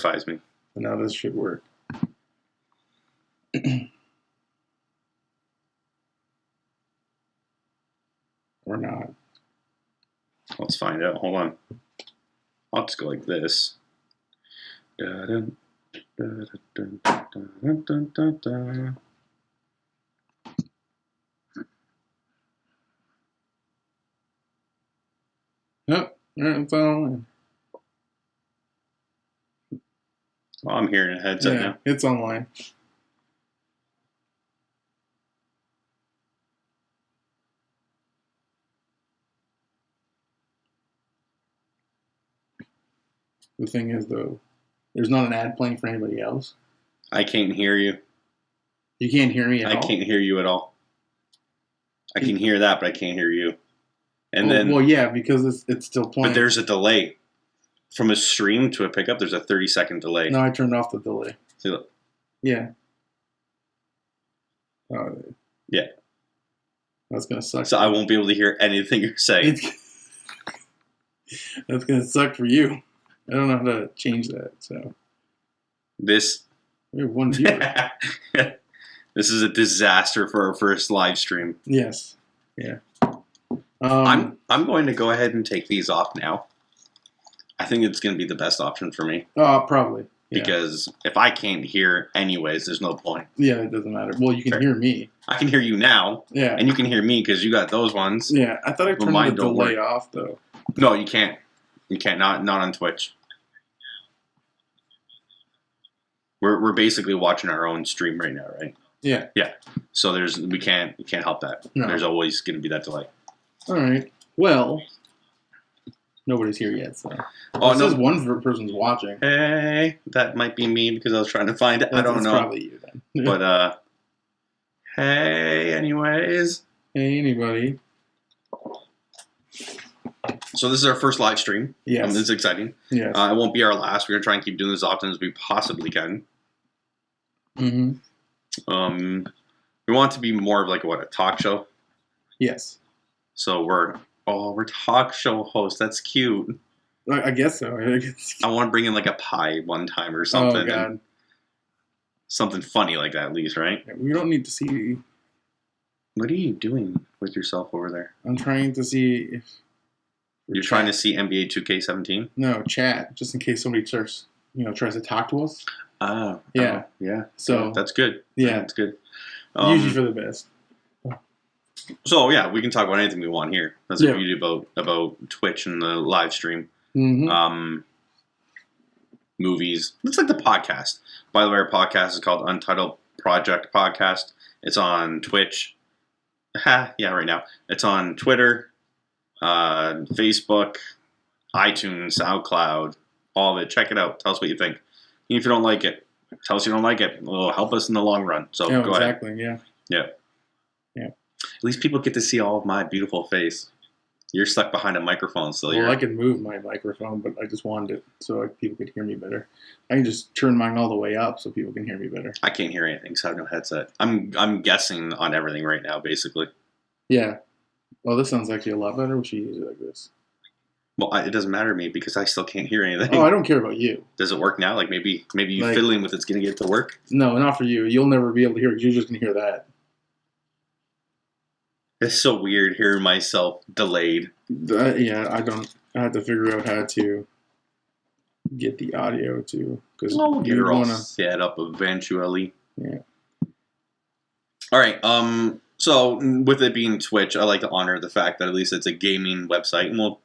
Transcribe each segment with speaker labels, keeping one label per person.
Speaker 1: terrifies me.
Speaker 2: Now this should work. Or not.
Speaker 1: Let's find out. Hold on. I'll just go like this. Dun, dun, dun, dun, dun, dun, dun, dun.
Speaker 2: Yep, it's online.
Speaker 1: Oh, I'm hearing a headset now.
Speaker 2: It's online. The thing is, though, there's not an ad playing for anybody else.
Speaker 1: I can't hear you.
Speaker 2: You can't hear me at all?
Speaker 1: I can't hear you at all. I can hear that, but I can't hear you. And
Speaker 2: well, yeah, because it's still playing.
Speaker 1: But there's a delay. From a stream to a pickup, there's a 30-second delay.
Speaker 2: No, I turned off the delay.
Speaker 1: See, look.
Speaker 2: Yeah.
Speaker 1: Yeah.
Speaker 2: That's going to suck.
Speaker 1: So I won't be able to hear anything you're saying.
Speaker 2: That's going to suck for you. I don't know how to change that, so.
Speaker 1: This.
Speaker 2: We have one viewer.
Speaker 1: This is a disaster for our first live stream.
Speaker 2: Yes. Yeah.
Speaker 1: I'm going to go ahead and take these off now. I think it's going to be the best option for me.
Speaker 2: Probably. Yeah.
Speaker 1: Because if I can't hear anyways, there's no point.
Speaker 2: Yeah, it doesn't matter. Well, you can hear me.
Speaker 1: I can hear you now.
Speaker 2: Yeah.
Speaker 1: And you can hear me because you got those ones.
Speaker 2: Yeah, I thought I turned the delay off, though.
Speaker 1: No, you can't. You can't. Not on Twitch. We're basically watching our own stream right now, right?
Speaker 2: Yeah.
Speaker 1: Yeah. So we can't help that.
Speaker 2: No.
Speaker 1: There's always going to be that delay.
Speaker 2: All right. Well, nobody's here yet, so.
Speaker 1: Oh,
Speaker 2: this is one person's watching.
Speaker 1: Hey, that might be me because I was trying to find it. I don't know.
Speaker 2: It's probably you then.
Speaker 1: But hey, anyways.
Speaker 2: Hey, anybody.
Speaker 1: So this is our first live stream.
Speaker 2: Yes.
Speaker 1: This is exciting.
Speaker 2: Yes.
Speaker 1: It won't be our last. We're going to try and keep doing this as often as we possibly can.
Speaker 2: Mm-hmm.
Speaker 1: We want it to be more of like a talk show.
Speaker 2: Yes.
Speaker 1: So we're talk show hosts. That's cute.
Speaker 2: I guess so.
Speaker 1: I want to bring in like a pie one time or something.
Speaker 2: Oh, God.
Speaker 1: Something funny like that at least, right?
Speaker 2: We don't need to see.
Speaker 1: What are you doing with yourself over there?
Speaker 2: I'm trying to see if...
Speaker 1: You're trying to see NBA 2K17?
Speaker 2: No, chat, just in case somebody tries to talk to us.
Speaker 1: Oh.
Speaker 2: Yeah.
Speaker 1: Yeah.
Speaker 2: So
Speaker 1: that's good.
Speaker 2: Yeah.
Speaker 1: That's good.
Speaker 2: Usually for the best.
Speaker 1: So, yeah, we can talk about anything we want here. That's the beauty about Twitch and the live stream.
Speaker 2: Mm-hmm.
Speaker 1: Movies. It's like the podcast. By the way, our podcast is called Untitled Project Podcast. It's on Twitch. Yeah, right now. It's on Twitter, Facebook, iTunes, SoundCloud, all of it. Check it out. Tell us what you think. Even if you don't like it, tell us you don't like it. It'll help us in the long run. So go
Speaker 2: exactly,
Speaker 1: ahead.
Speaker 2: Yeah.
Speaker 1: At least people get to see all of my beautiful face. You're stuck behind a microphone still.
Speaker 2: Well, I can move my microphone, but I just wanted it so people could hear me better. I can just turn mine all the way up so people can hear me better.
Speaker 1: I can't hear anything, so I have no headset. I'm guessing on everything right now, basically.
Speaker 2: Yeah. Well, this sounds actually a lot better. We should use it like this.
Speaker 1: Well, it doesn't matter to me because I still can't hear anything.
Speaker 2: Oh, I don't care about you.
Speaker 1: Does it work now? Like maybe you fiddling with it's going to get to work?
Speaker 2: No, not for you. You'll never be able to hear it because you're just going to hear that.
Speaker 1: It's so weird hearing myself delayed.
Speaker 2: Yeah, I have to figure out how to get the audio to.
Speaker 1: We'll get her all set up eventually.
Speaker 2: Yeah.
Speaker 1: All right. So with it being Twitch, I like to honor the fact that at least it's a gaming website, and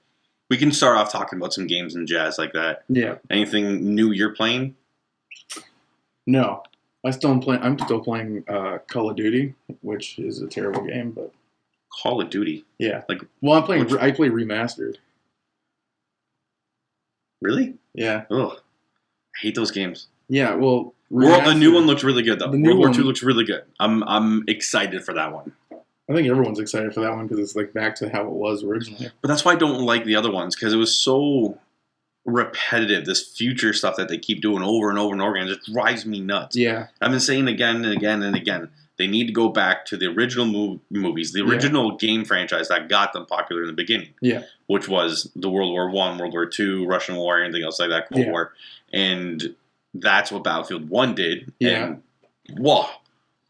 Speaker 1: we can start off talking about some games and jazz like that.
Speaker 2: Yeah.
Speaker 1: Anything new you're playing?
Speaker 2: No, I'm still playing Call of Duty, which is a terrible game, but.
Speaker 1: Call of Duty.
Speaker 2: Yeah. I play remastered.
Speaker 1: Really?
Speaker 2: Yeah.
Speaker 1: Ugh. I hate those games.
Speaker 2: Yeah, well,
Speaker 1: the new one looks really good though. World War II looks really good. I'm excited for that one.
Speaker 2: I think everyone's excited for that one because it's like back to how it was originally.
Speaker 1: But that's why I don't like the other ones because it was so repetitive. This future stuff that they keep doing over and over and over again just drives me nuts.
Speaker 2: Yeah.
Speaker 1: I've been saying again and again and again. They need to go back to the original movies, the original game franchise that got them popular in the beginning.
Speaker 2: Yeah.
Speaker 1: Which was the World War I, World War II, Russian War, anything else like that, Cold War. And that's what Battlefield 1 did.
Speaker 2: Yeah.
Speaker 1: And, whoa,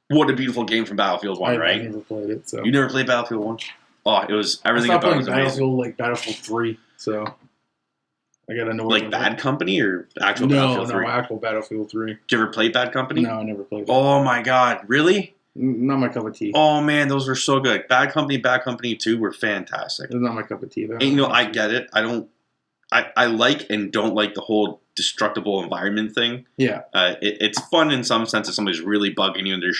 Speaker 1: what a beautiful game from Battlefield 1,
Speaker 2: I
Speaker 1: right?
Speaker 2: never played it, so.
Speaker 1: You never played Battlefield 1? Oh, it was, everything
Speaker 2: I stopped
Speaker 1: about it
Speaker 2: playing
Speaker 1: was amazing.
Speaker 2: Battlefield like Battlefield 3, so I gotta know.
Speaker 1: Like Bad Company or actual
Speaker 2: no,
Speaker 1: Battlefield 3?
Speaker 2: No, actual Battlefield 3.
Speaker 1: Did you ever play Bad Company?
Speaker 2: No, I never played it.
Speaker 1: Oh my god, really?
Speaker 2: Not my cup of tea.
Speaker 1: Oh man, those were so good. Bad Company 2 were fantastic.
Speaker 2: It's not my cup of tea, though.
Speaker 1: And, you know, I get it. I like and don't like the whole destructible environment thing.
Speaker 2: Yeah.
Speaker 1: It's fun in some sense if somebody's really bugging you and they're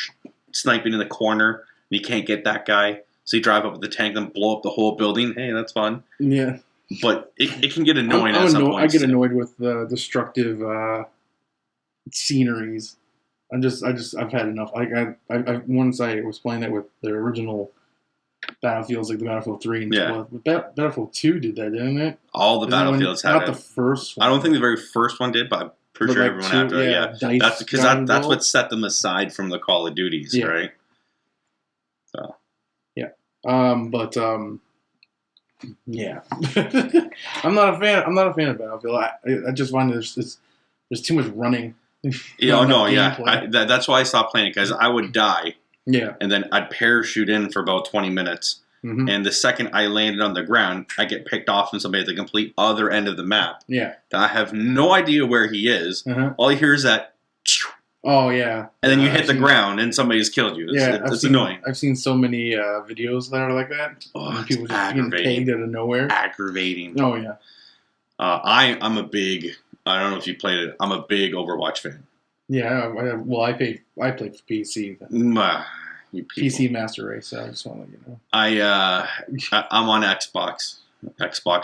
Speaker 1: sniping in the corner and you can't get that guy. So you drive up with the tank and blow up the whole building. Hey, that's fun.
Speaker 2: Yeah.
Speaker 1: But it can get annoying at some point.
Speaker 2: I get annoyed with the destructive sceneries. I've had enough. I once I was playing that with the original Battlefields, like the Battlefield 3 and
Speaker 1: Yeah.
Speaker 2: Battlefield 2 did that, didn't it?
Speaker 1: All the Battlefields had
Speaker 2: not
Speaker 1: it.
Speaker 2: the first one.
Speaker 1: I don't think the very first one did, but I'm pretty sure
Speaker 2: like
Speaker 1: everyone
Speaker 2: two,
Speaker 1: after it, yeah.
Speaker 2: Dice
Speaker 1: That's because
Speaker 2: got
Speaker 1: that's
Speaker 2: involved.
Speaker 1: what set them aside from the Call of Duties,
Speaker 2: Yeah.
Speaker 1: right?
Speaker 2: Yeah. I'm not a fan. I'm not a fan of Battlefield. I just find there's too much running.
Speaker 1: Yeah, no, yeah.
Speaker 2: Gameplay.
Speaker 1: That's why I stopped playing it, because I would die,
Speaker 2: Yeah.
Speaker 1: and then I'd parachute in for about 20 minutes,
Speaker 2: Hmm.
Speaker 1: and the second I landed on the ground, I get picked off from somebody at the complete other end of the map.
Speaker 2: Yeah.
Speaker 1: I have no idea where he is.
Speaker 2: Uh-huh.
Speaker 1: All I hear is that,
Speaker 2: Oh yeah.
Speaker 1: and then you
Speaker 2: I've
Speaker 1: hit the
Speaker 2: seen-
Speaker 1: ground, and somebody's killed you. It's annoying.
Speaker 2: I've seen so many videos that are like that.
Speaker 1: Oh, it's
Speaker 2: People just getting
Speaker 1: aggravating.
Speaker 2: tagged out of nowhere.
Speaker 1: Aggravating.
Speaker 2: Oh yeah.
Speaker 1: I'm a big. I don't know if you played it. I'm a big Overwatch fan.
Speaker 2: Yeah. I play for PC.
Speaker 1: You people.
Speaker 2: PC Master Race. So I just want to let you know.
Speaker 1: I'm on Xbox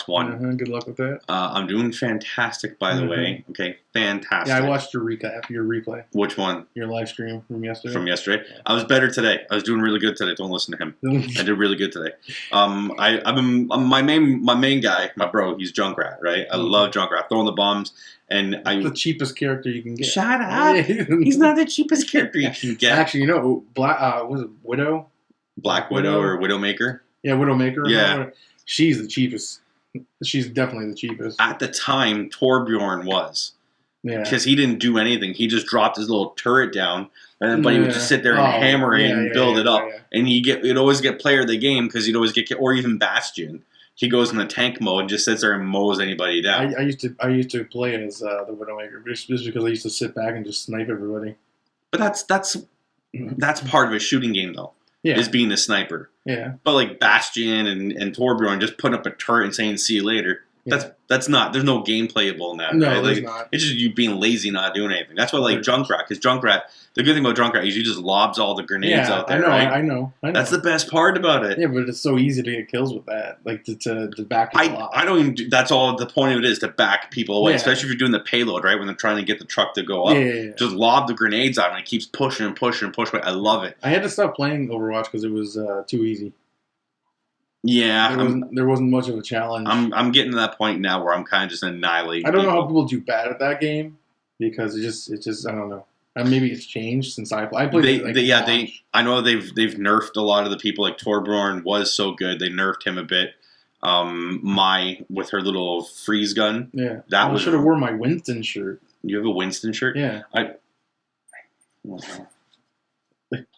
Speaker 1: One.
Speaker 2: Uh-huh, good luck with that.
Speaker 1: I'm doing fantastic, by the way. Okay, fantastic.
Speaker 2: Yeah, I watched your recap, your replay,
Speaker 1: Which one
Speaker 2: your live stream from yesterday.
Speaker 1: from yesterday? I was better today. I was doing really good today. Don't listen to him. I did really good today. I'm my main guy, my bro. He's Junkrat, right? I love Junkrat, throwing the bombs, and
Speaker 2: the cheapest character you can get.
Speaker 1: Shut up. He's not the cheapest character you can get.
Speaker 2: Actually, you know, was it Widow?
Speaker 1: Black Widow or Widowmaker.
Speaker 2: Yeah, Widowmaker.
Speaker 1: Yeah.
Speaker 2: She's the cheapest. She's definitely the cheapest.
Speaker 1: At the time, Torbjorn was.
Speaker 2: Yeah.
Speaker 1: Because he didn't do anything. He just dropped his little turret down, and but he would just sit there and hammer it and build it up.
Speaker 2: Yeah.
Speaker 1: And you'd always get player of the game because you'd always get, or even Bastion. He goes in the tank mode and just sits there and mows anybody down.
Speaker 2: I used to play as the Widowmaker just because I used to sit back and just snipe everybody.
Speaker 1: But that's part of a shooting game though.
Speaker 2: Yeah.
Speaker 1: Is being a sniper.
Speaker 2: Yeah.
Speaker 1: But like Bastion and Torbjorn just putting up a turret and saying "see you later."
Speaker 2: Yeah.
Speaker 1: That's not. There's no game playable in that.
Speaker 2: No,
Speaker 1: right?
Speaker 2: there's
Speaker 1: Like,
Speaker 2: not.
Speaker 1: it's just you being lazy, not doing anything. That's why I like Junkrat, because Junkrat. The good thing about Junkrat is you just lobs all the grenades out there.
Speaker 2: I know.
Speaker 1: That's the best part about it.
Speaker 2: Yeah, but it's so easy to get kills with that. Like to back people up.
Speaker 1: I don't even. That's all. The point of it is to back people away,
Speaker 2: Yeah.
Speaker 1: especially if you're doing the payload, right? When they're trying to get the truck to go up,
Speaker 2: Yeah.
Speaker 1: just lob the grenades out, and it keeps pushing and pushing and pushing. I love it.
Speaker 2: I had to stop playing Overwatch because it was too easy.
Speaker 1: Yeah,
Speaker 2: There wasn't much of a challenge.
Speaker 1: I'm getting to that point now where I'm kind of just annihilating.
Speaker 2: I don't know how
Speaker 1: people.
Speaker 2: people do bad at that game because it just I don't know. And maybe it's changed since I played.
Speaker 1: I know they've nerfed a lot of the people. Like Torbjorn was so good, they nerfed him a bit. With her little freeze gun.
Speaker 2: Yeah,
Speaker 1: That was.
Speaker 2: I should have worn my Winston shirt.
Speaker 1: You have a Winston shirt?
Speaker 2: Yeah.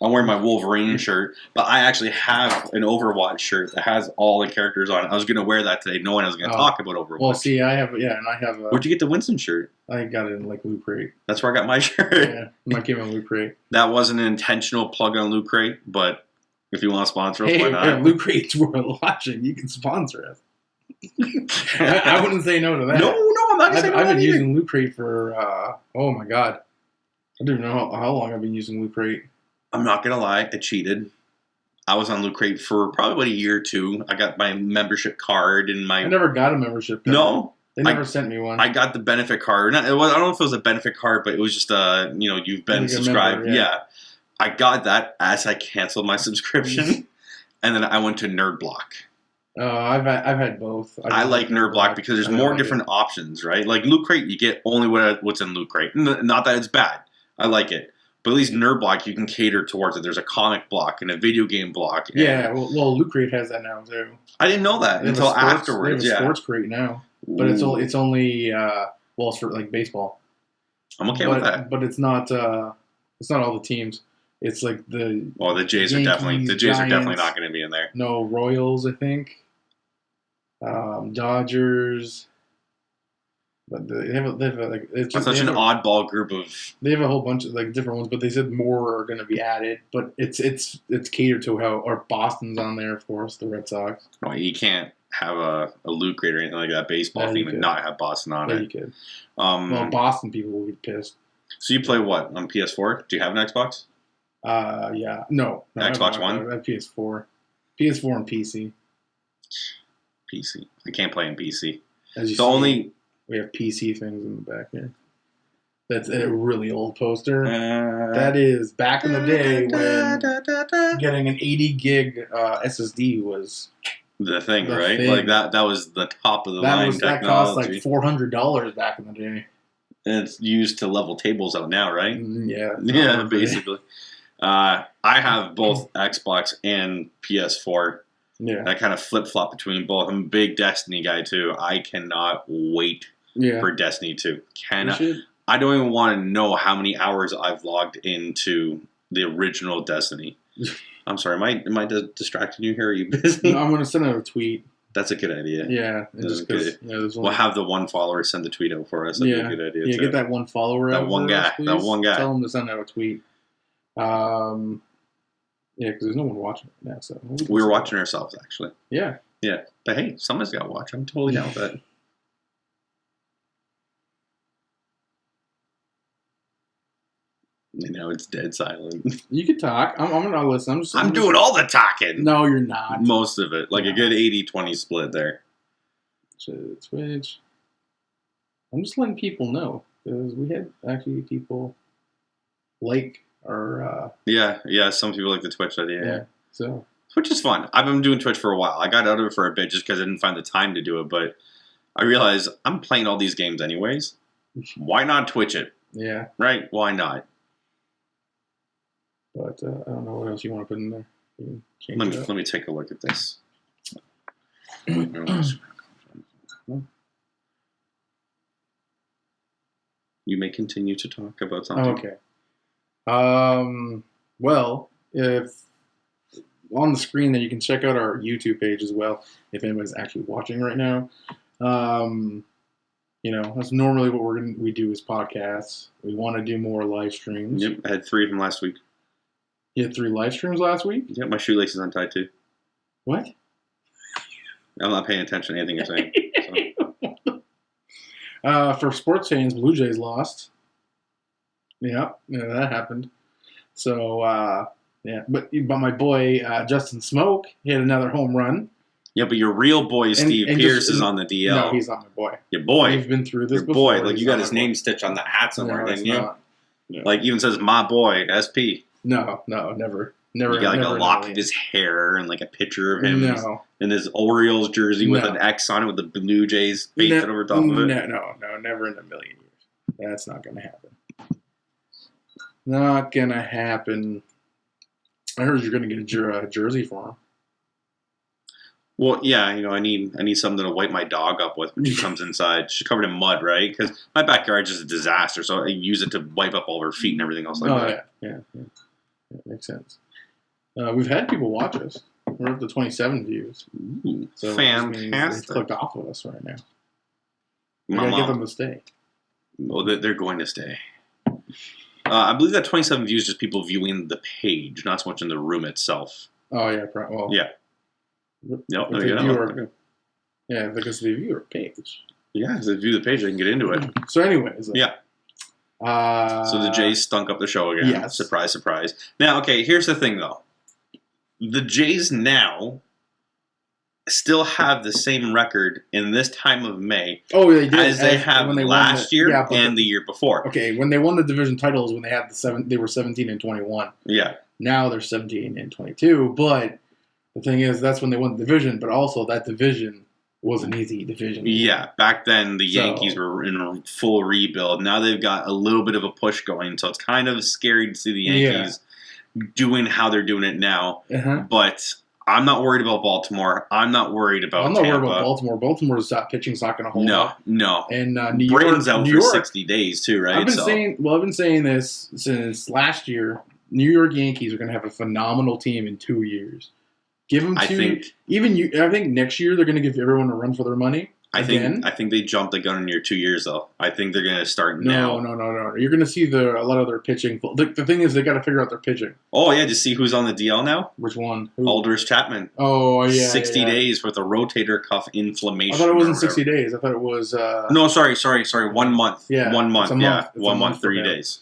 Speaker 1: I'm wearing my Wolverine shirt, but I actually have an Overwatch shirt that has all the characters on it. I was going to wear that today, knowing I was going to talk about Overwatch.
Speaker 2: Well, see, I have and I have.
Speaker 1: Where'd you get the Winston shirt?
Speaker 2: I got it in like Loot Crate.
Speaker 1: That's where I got my shirt.
Speaker 2: Yeah, I came in Loot Crate.
Speaker 1: That wasn't an intentional plug on Loot Crate, but if you want to sponsor us,
Speaker 2: Hey,
Speaker 1: why not?
Speaker 2: Loot Crate's worth watching. You can sponsor us. I wouldn't say no to that.
Speaker 1: No, I'm not going to say no.
Speaker 2: I've been
Speaker 1: either.
Speaker 2: using Loot Crate for oh my god, I don't even know how long I've been using Loot Crate.
Speaker 1: I'm not going to lie, I cheated. I was on Loot Crate for probably about a year or two. I got my membership card and my...
Speaker 2: I never got a membership card.
Speaker 1: No.
Speaker 2: They never sent me one.
Speaker 1: I got the benefit card. I don't know if it was a benefit card, but it was just you've been
Speaker 2: Like a
Speaker 1: subscribed.
Speaker 2: member, yeah.
Speaker 1: I got that as I canceled my subscription, and then I went to NerdBlock.
Speaker 2: I've had both.
Speaker 1: I like NerdBlock because there's more
Speaker 2: like
Speaker 1: different options, right? Like Loot Crate, you get only what's in Loot Crate. Not that it's bad. I like it. But at least NerdBlock, you can cater towards it. There's a comic block and a video game block.
Speaker 2: Yeah, well, Loot Crate has that now too.
Speaker 1: I didn't know that
Speaker 2: They have
Speaker 1: until
Speaker 2: a sports,
Speaker 1: afterwards.
Speaker 2: They have a
Speaker 1: Yeah,
Speaker 2: sports crate now, but it's only it's for like baseball.
Speaker 1: I'm okay with that.
Speaker 2: But it's not all the teams. It's like the
Speaker 1: Well, the Jays are definitely not going to be in there.
Speaker 2: No, Royals, I think. Dodgers. But they have like it's just
Speaker 1: such an oddball group of.
Speaker 2: They have a whole bunch of like different ones, but they said more are going to be added. But it's catered to how or Boston's on there, of course, the Red Sox.
Speaker 1: Well, you can't have a Loot Crate or anything like that baseball theme and not have Boston on it.
Speaker 2: You could. Well, Boston people will be pissed.
Speaker 1: So you play what on PS4? Do you have an Xbox?
Speaker 2: Yeah, no
Speaker 1: Xbox One.
Speaker 2: I have PS4 and PC.
Speaker 1: PC. I can't play in PC.
Speaker 2: We have PC things in the back here. That's a really old poster. That is back in the day when getting an 80 gig SSD was
Speaker 1: the thing, right? Thing. Like that was the top of the line technology.
Speaker 2: That cost like $400 back in the day.
Speaker 1: And it's used to level tables out now, right?
Speaker 2: Yeah.
Speaker 1: Yeah, basically. I have both Xbox and PS4.
Speaker 2: Yeah.
Speaker 1: I kind of flip-flop between both. I'm a big Destiny guy, too. I cannot wait for Destiny 2. I don't even want to know how many hours I've logged into the original Destiny. I'm sorry, am I distracting you here? Are you busy?
Speaker 2: No, I'm going to send out a tweet.
Speaker 1: That's a good idea.
Speaker 2: Yeah.
Speaker 1: We'll have the one follower send the tweet out for us. That'd be a good idea.
Speaker 2: Yeah, get that one follower out.
Speaker 1: That one guy.
Speaker 2: Tell him to send out a tweet. Yeah, because there's no one watching it now. So
Speaker 1: we were watching ourselves, actually.
Speaker 2: Yeah.
Speaker 1: Yeah. But hey, someone's got to watch. I'm totally down with that. You know, it's dead silent.
Speaker 2: You can talk. I'm gonna listen.
Speaker 1: I'm doing all the talking.
Speaker 2: No, you're not.
Speaker 1: Most of it. Like a good 80-20 split there.
Speaker 2: Twitch. I'm just letting people know. Because we had actually people like our...
Speaker 1: Yeah, some people like the Twitch idea.
Speaker 2: Yeah, so...
Speaker 1: Twitch is fun. I've been doing Twitch for a while. I got out of it for a bit just because I didn't find the time to do it, but I realized I'm playing all these games anyways. Why not Twitch it?
Speaker 2: Yeah.
Speaker 1: Right? Why not?
Speaker 2: But I don't know what else you want to put in there.
Speaker 1: Let me take a look at this. You may continue to talk about something.
Speaker 2: Okay. Well, if on the screen there, you can check out our YouTube page as well, if anybody's actually watching right now. You know, that's normally what we do is podcasts. We want to do more live streams.
Speaker 1: Yep, I had 3 of them last week.
Speaker 2: You had 3 live streams last week?
Speaker 1: Yep, my shoelace is untied too.
Speaker 2: What?
Speaker 1: I'm not paying attention to anything you're saying.
Speaker 2: So. For sports fans, Blue Jays lost. Yeah, that happened. So, yeah. But my boy, Justin Smoke, he had another home run.
Speaker 1: Yeah, but your real boy, Steve Pierce, is on the DL.
Speaker 2: No, he's not my boy.
Speaker 1: Your boy.
Speaker 2: We've been through this
Speaker 1: before. Your boy. Like, you got his name stitched on the hat somewhere, didn't you?
Speaker 2: No.
Speaker 1: Like, even says, my boy, SP.
Speaker 2: No, never.
Speaker 1: You got like a lock of his hair and like a picture of him in his Orioles jersey with an X on it with the Blue Jays painted over top of it.
Speaker 2: No, never in a million years. That's not going to happen. Not going to happen. I heard you're going to get a jersey for him.
Speaker 1: Well, yeah, I need something to wipe my dog up with when she comes inside. She's covered in mud, right? Because my backyard's just a disaster, so I use it to wipe up all her feet and everything else like that.
Speaker 2: Yeah, makes sense. We've had people watch us. We're up to 27 views.
Speaker 1: Ooh,
Speaker 2: so
Speaker 1: fantastic.
Speaker 2: They clicked off of us right now. We
Speaker 1: gotta
Speaker 2: get them to stay.
Speaker 1: Well, they're going to stay. I believe that 27 views is just people viewing the page, not so much in the room itself.
Speaker 2: Oh, yeah. Well,
Speaker 1: yeah. Yep, there you go.
Speaker 2: Yeah, because the viewer page.
Speaker 1: Yeah, if they view the page, they can get into it.
Speaker 2: So anyways.
Speaker 1: Yeah. So the Jays stunk up the show again.
Speaker 2: Yes.
Speaker 1: Surprise, surprise. Now, okay, here's the thing, though. The Jays now still have the same record in this time of May as they have last year and the year before.
Speaker 2: Okay, when they won the division titles, when they had they were 17-21.
Speaker 1: Yeah.
Speaker 2: Now they're 17-22, but the thing is, that's when they won the division, but also that division was an easy division.
Speaker 1: Yeah, back then the Yankees were in a full rebuild. Now they've got a little bit of a push going, so it's kind of scary to see the Yankees doing how they're doing it now.
Speaker 2: Uh-huh.
Speaker 1: But I'm not worried about Baltimore. I'm not worried about
Speaker 2: I'm not
Speaker 1: Tampa.
Speaker 2: worried about Baltimore. Baltimore's pitching's not going to hold up.
Speaker 1: No.
Speaker 2: And
Speaker 1: Brayton's out for 60 days too, right?
Speaker 2: I've been saying this since last year. New York Yankees are going to have a phenomenal team in 2 years. Give them 2. I think next year they're going to give everyone a run for their money.
Speaker 1: I think they jumped the gun in year 2 years though. I think they're going to start now.
Speaker 2: No. You're going to see a lot of their pitching. The thing is, they got to figure out their pitching.
Speaker 1: Oh yeah, just see who's on the DL now.
Speaker 2: Which one?
Speaker 1: Aldridge Chapman.
Speaker 2: Oh yeah.
Speaker 1: 60 days with a rotator cuff inflammation.
Speaker 2: I thought it wasn't 60 days. I thought it was.
Speaker 1: No, sorry. 1 month.
Speaker 2: Yeah,
Speaker 1: 1 month.
Speaker 2: Yeah,
Speaker 1: 1 month, 3 days.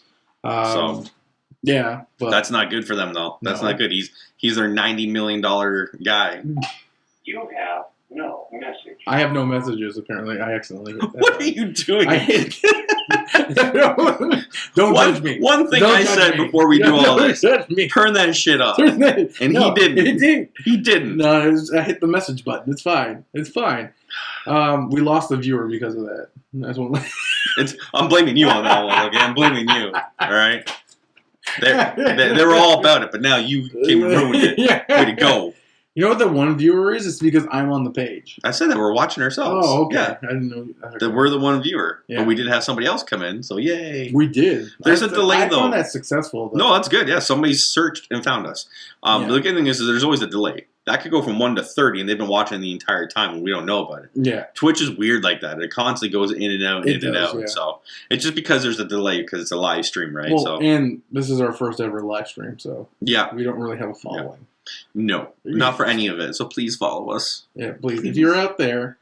Speaker 2: Yeah, but
Speaker 1: that's not good for them though. That's not good. He's their $90 million guy.
Speaker 3: You have no message.
Speaker 2: I have no messages. Apparently, I accidentally hit that.
Speaker 1: What are you doing?
Speaker 2: Don't judge me.
Speaker 1: One thing I said before we do all this: turn that shit off. And he didn't. He didn't.
Speaker 2: No, I hit the message button. It's fine. It's fine. We lost a viewer because of that. That's one.
Speaker 1: I'm blaming you on that one. Okay, I'm blaming you. All right. They were all about it, but now you came and ruined it. Way to go.
Speaker 2: You know what the one viewer is? It's because I'm on the page.
Speaker 1: I said that we're watching ourselves.
Speaker 2: Oh, okay.
Speaker 1: Yeah.
Speaker 2: I didn't know.
Speaker 1: That we're the one viewer. Yeah. But we did have somebody else come in, so yay.
Speaker 2: We did.
Speaker 1: There's a delay, though.
Speaker 2: I found that successful, though.
Speaker 1: No, that's good. Yeah, somebody searched and found us. The good thing is there's always a delay. That could go from 1 to 30, and they've been watching the entire time, and we don't know about it.
Speaker 2: Yeah.
Speaker 1: Twitch is weird like that. It constantly goes in and out, in and out. Yeah. So it's just because there's a delay because it's a live stream, right?
Speaker 2: Well, and this is our first ever live stream, so
Speaker 1: yeah,
Speaker 2: we don't really have a following.
Speaker 1: Yeah. No, not for any of it. So please follow us.
Speaker 2: Yeah, please. If you're out there,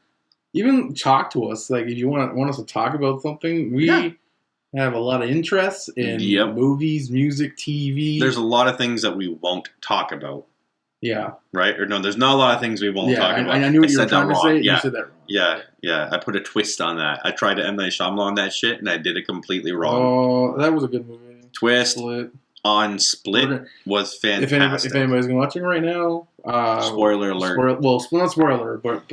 Speaker 2: even talk to us. Like if you want us to talk about something, we have a lot of interest in movies, music, TV.
Speaker 1: There's a lot of things that we won't talk about.
Speaker 2: Yeah.
Speaker 1: Right? Or no, there's not a lot of things we won't talk about.
Speaker 2: I knew what you were trying to say. You said that wrong.
Speaker 1: Yeah. I put a twist on that. I tried to M. Night Shyamalan on that shit, and I did it completely wrong.
Speaker 2: Oh, that was a good movie.
Speaker 1: Twist. Split was fantastic.
Speaker 2: If anybody's watching right now,
Speaker 1: spoiler alert.
Speaker 2: Not spoiler, but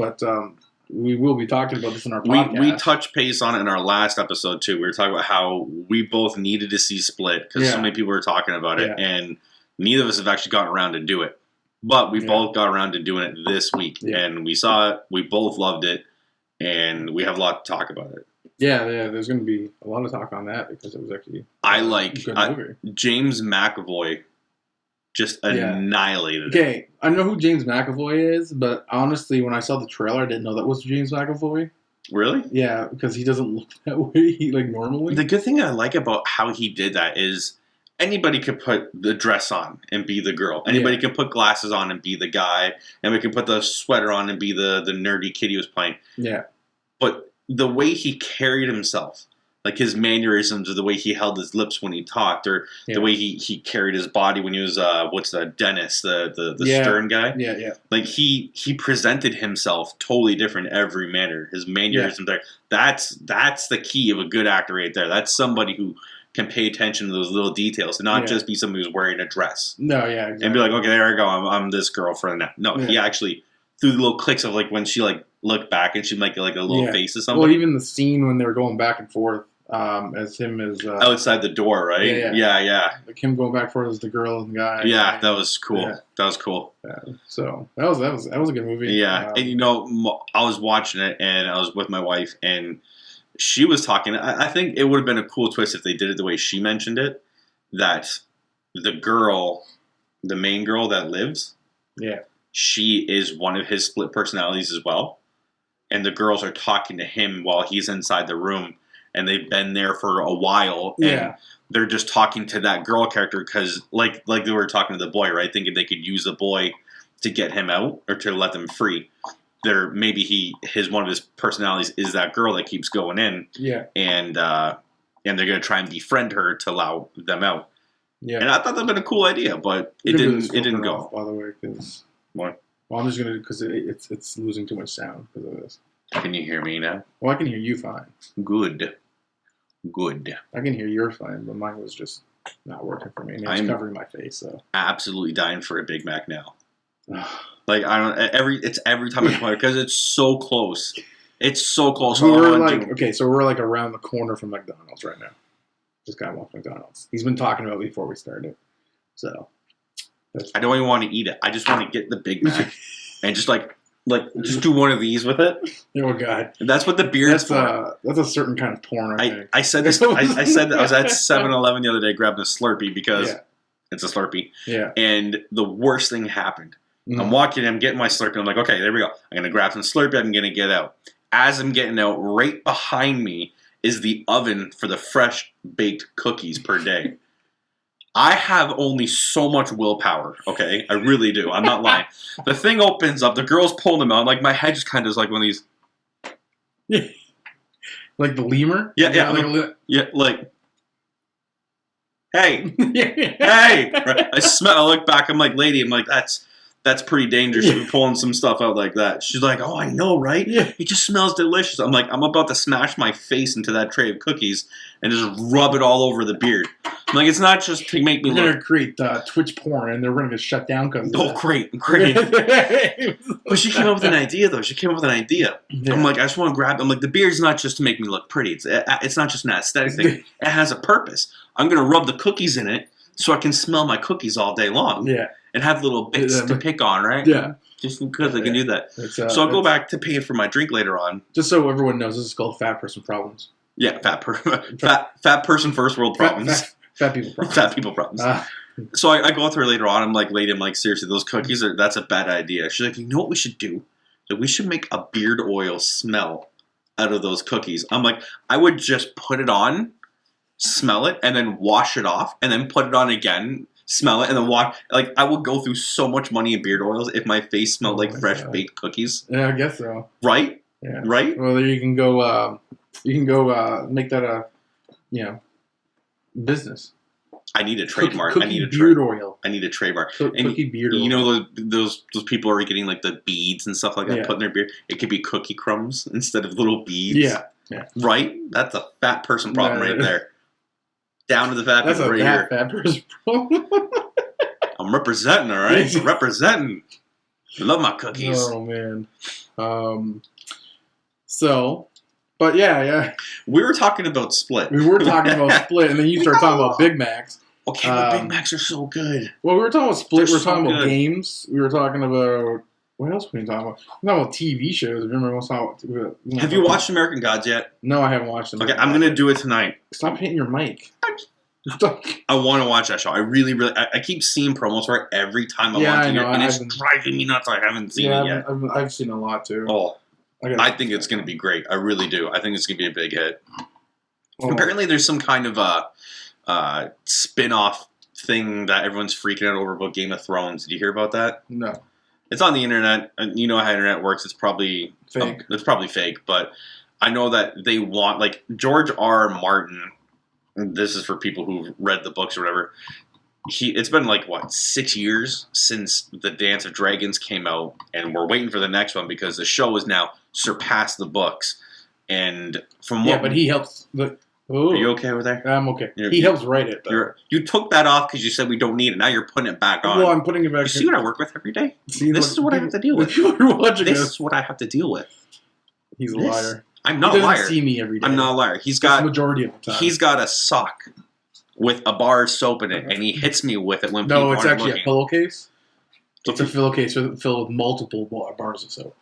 Speaker 2: we will be talking about this in our podcast.
Speaker 1: We touched base on it in our last episode too. We were talking about how we both needed to see Split because so many people were talking about it, and neither of us have actually gotten around to do it. But we both got around to doing it this week, and we saw it. We both loved it, and we have a lot to talk about it.
Speaker 2: Yeah, there's going to be a lot of talk on that because it was actually
Speaker 1: a good movie. James McAvoy just annihilated it.
Speaker 2: Okay, I know who James McAvoy is, but honestly, when I saw the trailer, I didn't know that was James McAvoy.
Speaker 1: Really?
Speaker 2: Yeah, because he doesn't look that way normally.
Speaker 1: The good thing I like about how he did that is anybody could put the dress on and be the girl. Anybody can put glasses on and be the guy. And we can put the sweater on and be the nerdy kid he was playing.
Speaker 2: Yeah.
Speaker 1: But the way he carried himself, like his mannerisms or the way he held his lips when he talked or the way he carried his body when he was, Dennis, the stern guy?
Speaker 2: Yeah.
Speaker 1: Like he presented himself totally different in every manner. His mannerisms there. That's the key of a good actor right there. That's somebody who can pay attention to those little details and not just be somebody who's wearing a dress.
Speaker 2: No, yeah, exactly.
Speaker 1: And be like, okay, there I go. I'm this girlfriend now. No, he actually threw the little clicks of like when she like looked back and she'd make like a little face or something.
Speaker 2: Well, even the scene when they were going back and forth as him as
Speaker 1: outside the door, right? Yeah.
Speaker 2: Like him going back and forth as the girl and the guy.
Speaker 1: Yeah, that was cool. Yeah. That was cool.
Speaker 2: So that was a good movie.
Speaker 1: Yeah, and I was watching it and I was with my wife and she was talking. I think it would have been a cool twist if they did it the way she mentioned it. That the main girl that lives, she is one of his split personalities as well. And the girls are talking to him while he's inside the room. And they've been there for a while. And they're just talking to that girl character because, like they were talking to the boy, right? Thinking they could use the boy to get him out or to let them free. Maybe one of his personalities is that girl that keeps going in.
Speaker 2: Yeah.
Speaker 1: And they're gonna try and befriend her to allow them out.
Speaker 2: Yeah.
Speaker 1: And I thought that'd been a cool idea, but it didn't go.
Speaker 2: Off, by the way, because
Speaker 1: what?
Speaker 2: Well, I'm just gonna because it's losing too much sound because of this.
Speaker 1: Can you hear me now?
Speaker 2: Well, I can hear you fine.
Speaker 1: Good.
Speaker 2: I can hear yours fine, but mine was just not working for me. And it's covering my face, so
Speaker 1: absolutely dying for a Big Mac now. Like I don't every time I come out because it's so close. It's so close.
Speaker 2: So we're like around the corner from McDonald's right now. This guy wants McDonald's. He's been talking about it before we started. So
Speaker 1: I don't even want to eat it. I just want to get the Big Mac and just just do one of these with it.
Speaker 2: Oh God,
Speaker 1: that's what the beard's for.
Speaker 2: That's a certain kind of porn. I think.
Speaker 1: I said this. I said that I was at 7-Eleven the other day grabbing a Slurpee because it's a Slurpee.
Speaker 2: Yeah.
Speaker 1: And the worst thing happened. I'm walking. I'm getting my Slurpee. I'm like, okay, there we go. I'm gonna grab some Slurpee. I'm gonna get out. As I'm getting out, right behind me is the oven for the fresh baked cookies per day. I have only so much willpower, okay? I really do. I'm not lying. The thing opens up. The girl's pulling them out. Like, my head just kind of is like one of these.
Speaker 2: Like the lemur?
Speaker 1: Yeah. Like, hey. Hey. I look back. I'm like, lady, I'm like, that's pretty dangerous. You're pulling some stuff out like that. She's like, oh, I know, right?
Speaker 2: Yeah.
Speaker 1: It just smells delicious. I'm like, I'm about to smash my face into that tray of cookies and just rub it all over the beard. I'm like, it's not just to make me
Speaker 2: look. They're going to create Twitch porn and they're going to get shut down because
Speaker 1: great. But she came up with an idea, though. Yeah. I'm like, I just want to grab. I'm like, the beard's not just to make me look pretty. It's not just an aesthetic thing. It has a purpose. I'm going to rub the cookies in it so I can smell my cookies all day long.
Speaker 2: Yeah.
Speaker 1: And have little bits to pick on, right?
Speaker 2: Yeah.
Speaker 1: Just because I can do that. So I'll go back to paying for my drink later on.
Speaker 2: Just so everyone knows, this is called Fat Person Problems.
Speaker 1: Yeah, fat person first world problems.
Speaker 2: Fat people problems.
Speaker 1: Fat people problems. So I go with her later on. I'm like, lady, seriously, those cookies that's a bad idea. She's like, you know what we should do? Like, we should make a beard oil smell out of those cookies. I'm like, I would just put it on, smell it, and then wash it off, and then put it on again. Smell it and then wash. Like, I would go through so much money in beard oils if my face smelled like fresh baked cookies.
Speaker 2: Yeah, I guess so.
Speaker 1: Right?
Speaker 2: Yeah.
Speaker 1: Right?
Speaker 2: Well, you can go. Make that a, business.
Speaker 1: I need a trademark.
Speaker 2: I need a beard oil.
Speaker 1: I need a trademark.
Speaker 2: Cookie beard oil.
Speaker 1: You know those people are getting like the beads and stuff like that put in their beard. It could be cookie crumbs instead of little beads.
Speaker 2: Yeah.
Speaker 1: Right? That's a fat person problem right there. Down to the fat people right here.
Speaker 2: Fat person problem.
Speaker 1: I'm representing, all right? Representing. I love my cookies.
Speaker 2: Oh, man. But yeah.
Speaker 1: We were talking about Split.
Speaker 2: We were talking about Split, and then you started talking about Big Macs.
Speaker 1: Okay, but Big Macs are so good.
Speaker 2: Well, we were talking about Split. We were talking about games. We were talking about... What else were we talking about? We're talking about TV shows.
Speaker 1: Have you watched American Gods yet?
Speaker 2: No, I haven't watched them.
Speaker 1: Okay, I'm going to do it tonight.
Speaker 2: Stop hitting your mic.
Speaker 1: I want to watch that show. I really, I keep seeing promos for it every time I watch it, and it's driving me nuts. I haven't seen it yet.
Speaker 2: I've seen a lot, too.
Speaker 1: Oh, I think it's going to be great. I really do. I think it's going to be a big hit. Oh. Apparently, there's some kind of a spin-off thing that everyone's freaking out over about Game of Thrones. Did you hear about that?
Speaker 2: No.
Speaker 1: It's on the internet. You know how internet works. It's probably
Speaker 2: fake.
Speaker 1: It's probably fake, but I know that they want, like, George R. Martin. This is for people who've read the books or whatever. It's been 6 years since the Dance of Dragons came out, and we're waiting for the next one because the show has now surpassed the books. And from what,
Speaker 2: but he helps.
Speaker 1: Are you okay over there?
Speaker 2: I'm okay. He helps write it.
Speaker 1: You took that off because you said we don't need it. Now you're putting it back on.
Speaker 2: Well, I'm putting it back.
Speaker 1: You see what I work with every day? This is what I have to deal with. This is what I have to deal with.
Speaker 2: He's a liar.
Speaker 1: I'm not a liar.
Speaker 2: He doesn't see me every day.
Speaker 1: I'm not a liar. The
Speaker 2: majority of the time.
Speaker 1: He's got a sock with a bar of soap in it, and he hits me with it when people aren't looking.
Speaker 2: No, it's actually a pillowcase. It's a pillowcase filled with multiple bars of soap.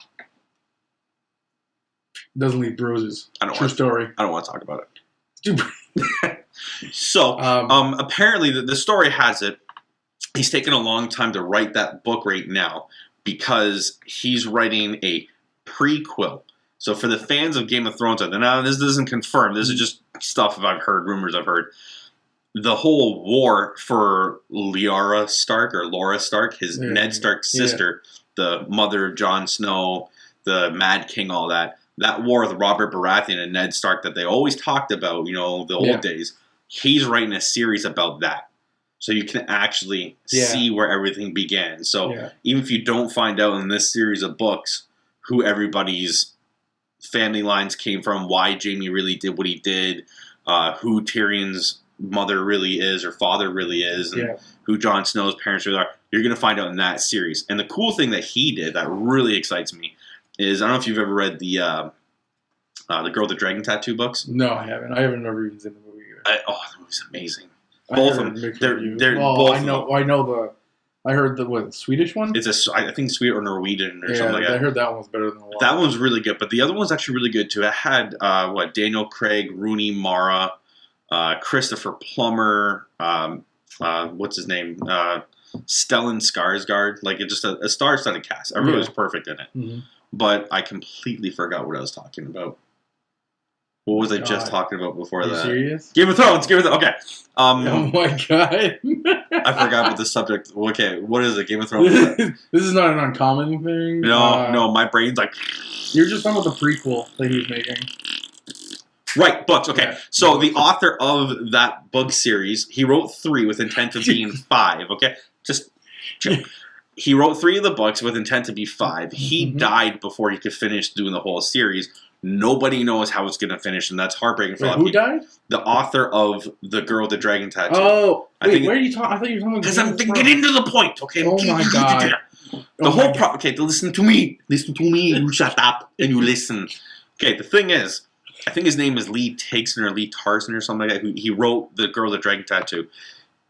Speaker 2: Doesn't leave bruises. True story.
Speaker 1: I don't want to talk about it. So, apparently the story has it. He's taken a long time to write that book right now because he's writing a prequel. So for the fans of Game of Thrones, now this isn't confirmed. This is just stuff I've heard, rumors I've heard. The whole war for Laura Stark, Ned Stark's sister, the mother of Jon Snow, the Mad King, all that. That war with Robert Baratheon and Ned Stark that they always talked about, the old days, he's writing a series about that. So you can actually see where everything began. So even if you don't find out in this series of books who everybody's family lines came from, why Jaime really did what he did, who Tyrion's mother really is or father really is, and who Jon Snow's parents really are, you're going to find out in that series. And the cool thing that he did that really excites me is, I don't know if you've ever read the Girl with the Dragon Tattoo books.
Speaker 2: No, I haven't. I haven't ever even seen the movie either.
Speaker 1: The movie's amazing. Both of them. They're both.
Speaker 2: I know I heard the Swedish one?
Speaker 1: It's I think Swedish or Norwegian or something like that.
Speaker 2: I heard that one was better than the one.
Speaker 1: That one's really good, but the other one's actually really good too. It had Daniel Craig, Rooney Mara, Christopher Plummer, what's his name? Stellan Skarsgård. Like, it's just a star-studded cast. Everybody was perfect in it. Mm-hmm. But I completely forgot what I was talking about. What was I just talking about before that?
Speaker 2: Are you serious?
Speaker 1: Game of Thrones. Okay.
Speaker 2: Oh my god.
Speaker 1: I forgot what the subject. Okay, what is it? Game of Thrones.
Speaker 2: This is not an uncommon thing.
Speaker 1: No, my brain's like.
Speaker 2: You're just talking about the prequel that he's making.
Speaker 1: Right, books. Okay, yeah. So the author of that book series, he wrote 3 with intent of being 5. Okay, he wrote 3 of the books with intent to be 5. He died before he could finish doing the whole series. Nobody knows how it's going to finish, and that's heartbreaking for a lot of people. Who died? The author of The Girl with the Dragon Tattoo.
Speaker 2: Oh, wait, where are you talking? I thought you were talking about...
Speaker 1: Because I'm get into the point, okay?
Speaker 2: Oh my god.
Speaker 1: Okay, listen to me. Listen to me. You shut up and you listen. Okay, the thing is, I think his name is Lee Takson or Lee Tarson or something like that. He wrote The Girl with the Dragon Tattoo.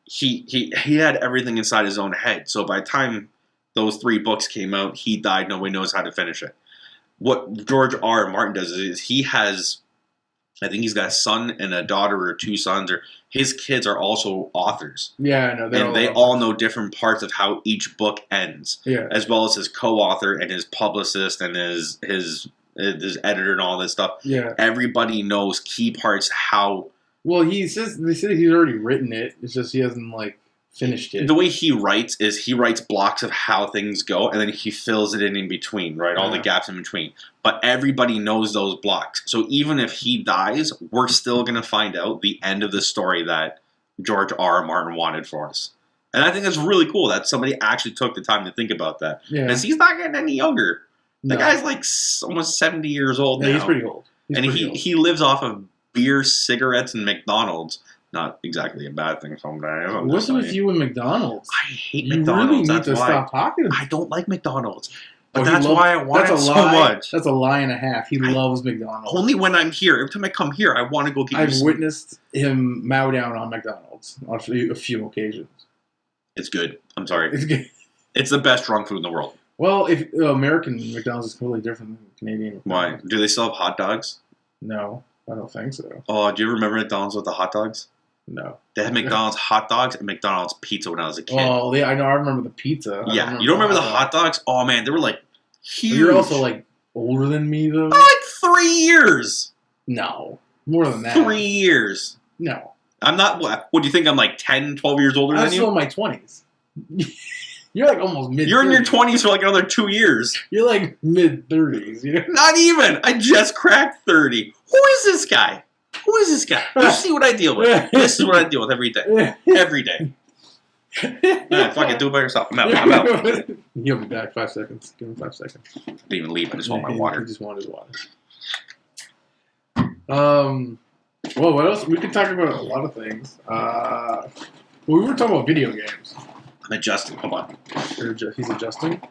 Speaker 1: He had everything inside his own head. So by the time those 3 books came out, he died. Nobody knows how to finish it. What George R. R. Martin does is he has, I think he's got a son and a daughter or 2 sons, or his kids are also authors.
Speaker 2: Yeah, I know.
Speaker 1: And they all know different parts of how each book ends.
Speaker 2: Yeah.
Speaker 1: As well as his co-author and his publicist and his editor and all this stuff.
Speaker 2: Yeah.
Speaker 1: Everybody knows key parts how.
Speaker 2: Well, they said he's already written it. It's just he hasn't finished it.
Speaker 1: The way he writes is he writes blocks of how things go, and then he fills it in between, right? All the gaps in between. But everybody knows those blocks. So even if he dies, we're still going to find out the end of the story that George R. R. Martin wanted for us. And I think that's really cool that somebody actually took the time to think about that.
Speaker 2: Yeah.
Speaker 1: Because he's not getting any younger. The guy's almost 70 years old now.
Speaker 2: Yeah, he's pretty old.
Speaker 1: He lives off of beer, cigarettes, and McDonald's. Not exactly a bad thing sometimes.
Speaker 2: What's with you and McDonald's?
Speaker 1: I hate McDonald's.
Speaker 2: You really need to stop talking.
Speaker 1: I don't like McDonald's. But that's why I want it so much.
Speaker 2: That's a lie and a half. He loves McDonald's.
Speaker 1: Only when I'm here. Every time I come here, I want to go get
Speaker 2: I've witnessed him mow down on McDonald's on a few occasions.
Speaker 1: It's good. I'm sorry.
Speaker 2: It's good.
Speaker 1: It's the best drunk food in the world.
Speaker 2: Well, if American McDonald's is completely different than Canadian McDonald's.
Speaker 1: Why? Do they still have hot dogs?
Speaker 2: No, I don't think so.
Speaker 1: Oh, do you remember McDonald's with the hot dogs?
Speaker 2: No.
Speaker 1: They had McDonald's hot dogs and McDonald's pizza when I was a kid.
Speaker 2: Oh, yeah, I know. I remember the pizza.
Speaker 1: Yeah, you don't remember the hot dogs? Oh, man, they were huge.
Speaker 2: You're also older than me, though.
Speaker 1: 3 years.
Speaker 2: No, more than that.
Speaker 1: 3 years.
Speaker 2: No.
Speaker 1: I'm not. What do you think? I'm 10, 12 years older than you?
Speaker 2: I'm still in my 20s. You're almost mid-30s.
Speaker 1: You're in your 20s for another 2 years.
Speaker 2: You're mid-30s. You know?
Speaker 1: Not even. I just cracked 30. Who is this guy? You see what I deal with. This is what I deal with every day. Every day. Fuck it. Do it by yourself. I'm out.
Speaker 2: He'll be back. 5 seconds. Give him 5 seconds.
Speaker 1: I didn't even leave. I just want my water.
Speaker 2: He just wanted his water. Well, what else? We could talk about a lot of things. We were talking about video games.
Speaker 1: I'm adjusting. Hold on.
Speaker 2: He's adjusting?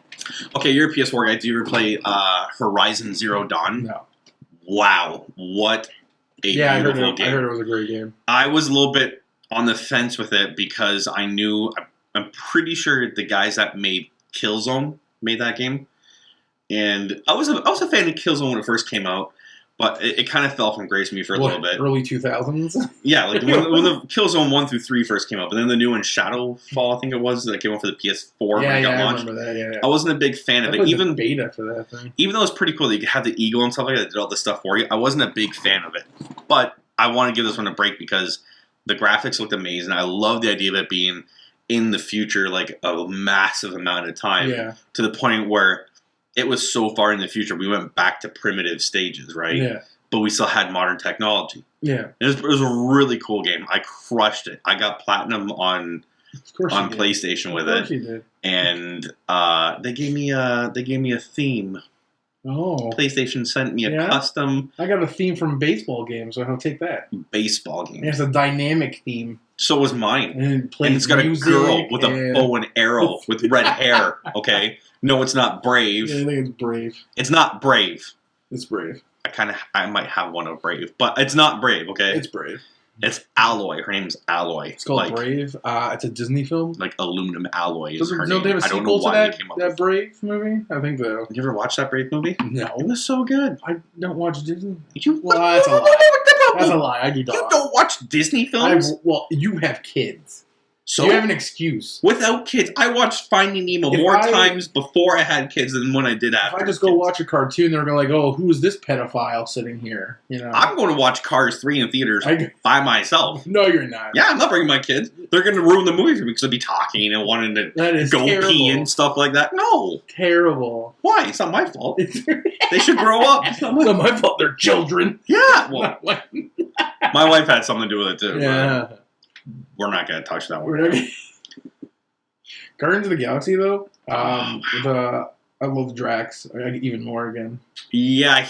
Speaker 1: Okay, you're a PS4 guy. Do you ever play Horizon Zero Dawn?
Speaker 2: No.
Speaker 1: Wow. What a beautiful game.
Speaker 2: I heard it was a great game.
Speaker 1: I was a little bit on the fence with it because I'm pretty sure the guys that made Killzone made that game. And I was a fan of Killzone when it first came out. But it kind of fell from grace to me for a little bit.
Speaker 2: Early 2000s?
Speaker 1: Yeah, when the Killzone 1 through 3 first came out. But then the new one, Shadowfall, I think it was, that came out for the PS4 when it got launched.
Speaker 2: I remember that, yeah.
Speaker 1: I wasn't a big fan of it.
Speaker 2: Even beta for that thing.
Speaker 1: Even though it's pretty cool that you could have the eagle and stuff like that did all this stuff for you, I wasn't a big fan of it. But I want to give this one a break because the graphics looked amazing. I love the idea of it being in the future, a massive amount of time.
Speaker 2: Yeah.
Speaker 1: To the point where it was so far in the future, we went back to primitive stages, right?
Speaker 2: Yeah.
Speaker 1: But we still had modern technology.
Speaker 2: Yeah.
Speaker 1: It was a really cool game. I crushed it. I got platinum on PlayStation with it.
Speaker 2: Of course you did.
Speaker 1: And they gave me a theme.
Speaker 2: Oh.
Speaker 1: PlayStation sent me a custom.
Speaker 2: I got a theme from baseball games, so I'll take that.
Speaker 1: Baseball game.
Speaker 2: It's a dynamic theme.
Speaker 1: So was mine.
Speaker 2: And
Speaker 1: it's got a girl with a bow and arrow with red hair. Okay. No, it's not Brave.
Speaker 2: Yeah, I think it's Brave.
Speaker 1: It's not Brave.
Speaker 2: It's Brave.
Speaker 1: I might have one of Brave, but it's not Brave, okay?
Speaker 2: It's Brave.
Speaker 1: It's Alloy. Her name's Alloy.
Speaker 2: It's called Brave. It's a Disney film.
Speaker 1: Like aluminum alloy is her
Speaker 2: name. They have a sequel to that Brave movie? I think so.
Speaker 1: You ever watched that Brave movie?
Speaker 2: No.
Speaker 1: It was so good.
Speaker 2: I don't watch Disney.
Speaker 1: Well,
Speaker 2: that's a lie. That's a lie. I do not.
Speaker 1: You don't watch Disney films?
Speaker 2: Well, you have kids.
Speaker 1: So
Speaker 2: you have an excuse.
Speaker 1: Without kids, I watched Finding Nemo more times before I had kids than when I did after.
Speaker 2: If I just go watch a cartoon, they're going to like, oh, who is this pedophile sitting here? You know,
Speaker 1: I'm going to watch Cars 3 in theaters by myself.
Speaker 2: No, you're not.
Speaker 1: Yeah, I'm not bringing my kids. They're going to ruin the movie for me because they'll be talking and wanting to go pee and stuff like that. No.
Speaker 2: Terrible.
Speaker 1: Why? It's not my fault. They should grow up.
Speaker 2: It's not my fault. They're children.
Speaker 1: Yeah. Well, my wife had something to do with it too.
Speaker 2: Yeah.
Speaker 1: We're not going to touch that one.
Speaker 2: Guardians of the Galaxy, though, I love Drax even more again.
Speaker 1: Yeah,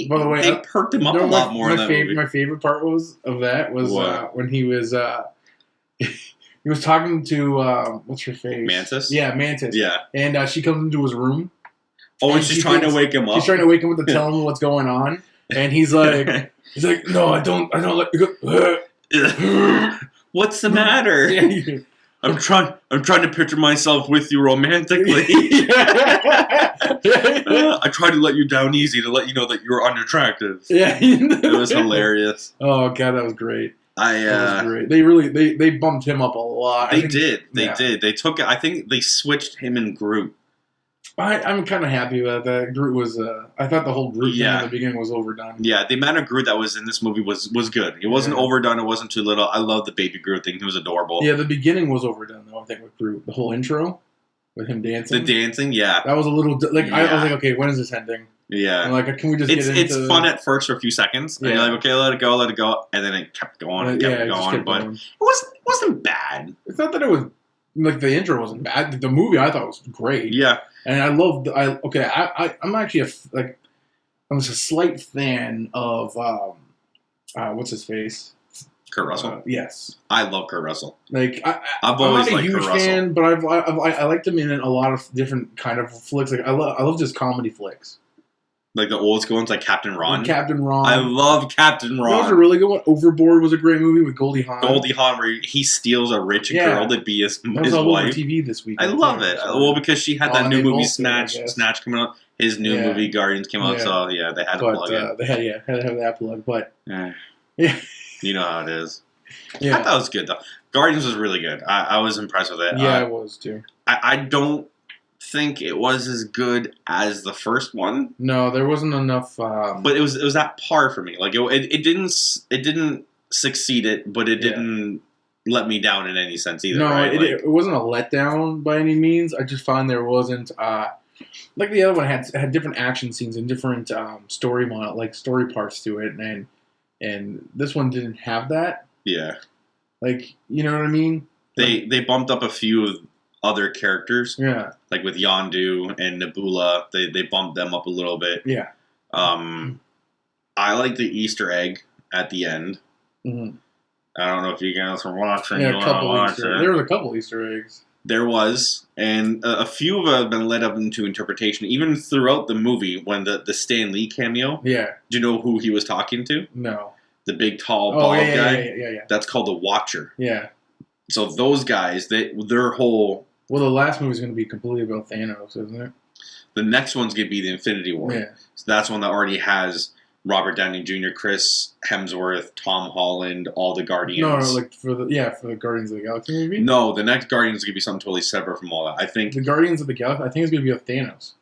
Speaker 2: By the way,
Speaker 1: they perked him up a lot more.
Speaker 2: My favorite part was when he was he was talking to what's her face?
Speaker 1: Mantis.
Speaker 2: Yeah, Mantis.
Speaker 1: Yeah,
Speaker 2: and she comes into his room.
Speaker 1: Oh, and she's trying to wake him up.
Speaker 2: She's trying to wake him up to tell him what's going on, and he's like, no, I don't let you go.
Speaker 1: What's the matter?
Speaker 2: Yeah.
Speaker 1: I'm trying to picture myself with you romantically. I tried to let you down easy to let you know that you're unattractive.
Speaker 2: Yeah,
Speaker 1: it was hilarious.
Speaker 2: Oh god, that was great.
Speaker 1: That was great.
Speaker 2: They really they bumped him up a lot.
Speaker 1: They did. They took it. I think they switched him and Groot.
Speaker 2: I'm kind of happy about that. Groot was. I thought the whole Groot thing in the beginning was overdone.
Speaker 1: Yeah, the amount of Groot that was in this movie was good. It wasn't overdone. It wasn't too little. I love the baby Groot thing. He was adorable.
Speaker 2: Yeah, the beginning was overdone though. I think with Groot, the whole intro with him dancing.
Speaker 1: The dancing, yeah,
Speaker 2: that was a little I was like, okay, when is this ending?
Speaker 1: Yeah,
Speaker 2: and like, can we just?
Speaker 1: It's fun at first for a few seconds. And you're like, okay, let it go, and then it kept going, and kept going. But it wasn't bad.
Speaker 2: It's not that it was like the intro wasn't bad. The movie I thought was great.
Speaker 1: Yeah.
Speaker 2: And I love. I'm actually I'm just a slight fan of what's his face,
Speaker 1: Kurt Russell.
Speaker 2: Yes,
Speaker 1: I love Kurt Russell.
Speaker 2: Like
Speaker 1: I'm not a
Speaker 2: huge fan, but I liked him in a lot of different kind of flicks. Like I love just comedy flicks.
Speaker 1: Like the old school ones, like Captain Ron.
Speaker 2: Captain Ron.
Speaker 1: I love Captain Ron.
Speaker 2: That was a really good one. Overboard was a great movie with Goldie Hawn.
Speaker 1: Goldie Hawn, where he steals a rich girl to be his wife.
Speaker 2: Over TV this week.
Speaker 1: I love it. Well, because she had that new movie Snatch coming out. His new movie Guardians came out, so they had to plug it.
Speaker 2: They had to have that plug, but
Speaker 1: you know how it is.
Speaker 2: Yeah,
Speaker 1: I thought it was good though. Guardians was really good. I was impressed with it.
Speaker 2: Yeah, I was too.
Speaker 1: I don't think it was as good as the first one.
Speaker 2: No, there wasn't enough.
Speaker 1: But it was at par for me. Like it didn't succeed it, but it didn't let me down in any sense either.
Speaker 2: No,
Speaker 1: right?
Speaker 2: it wasn't a letdown by any means. I just found there wasn't like the other one had different action scenes and different story parts to it, and this one didn't have that.
Speaker 1: Yeah,
Speaker 2: like you know what I mean.
Speaker 1: They bumped up a few other characters.
Speaker 2: Yeah.
Speaker 1: Like with Yondu and Nebula, they bumped them up a little bit.
Speaker 2: Yeah.
Speaker 1: I like the Easter egg at the end.
Speaker 2: Mm-hmm.
Speaker 1: I don't know if you guys were watching.
Speaker 2: Yeah, there was a couple Easter eggs.
Speaker 1: There was, and a few of them have been led up into interpretation, even throughout the movie when the Stan Lee cameo.
Speaker 2: Yeah.
Speaker 1: Do you know who he was talking to?
Speaker 2: No.
Speaker 1: The big, tall, bald guy?
Speaker 2: Yeah.
Speaker 1: That's called the Watcher.
Speaker 2: Yeah.
Speaker 1: So those guys, their whole...
Speaker 2: Well, the last movie is going to be completely about Thanos, isn't it?
Speaker 1: The next one's going to be the Infinity War.
Speaker 2: Yeah.
Speaker 1: So that's one that already has Robert Downey Jr., Chris Hemsworth, Tom Holland, all the Guardians.
Speaker 2: No, like for the Guardians of the Galaxy movie?
Speaker 1: No, the next Guardians is going to be something totally separate from all that. I think...
Speaker 2: The Guardians of the Galaxy, I think it's going to be with Thanos.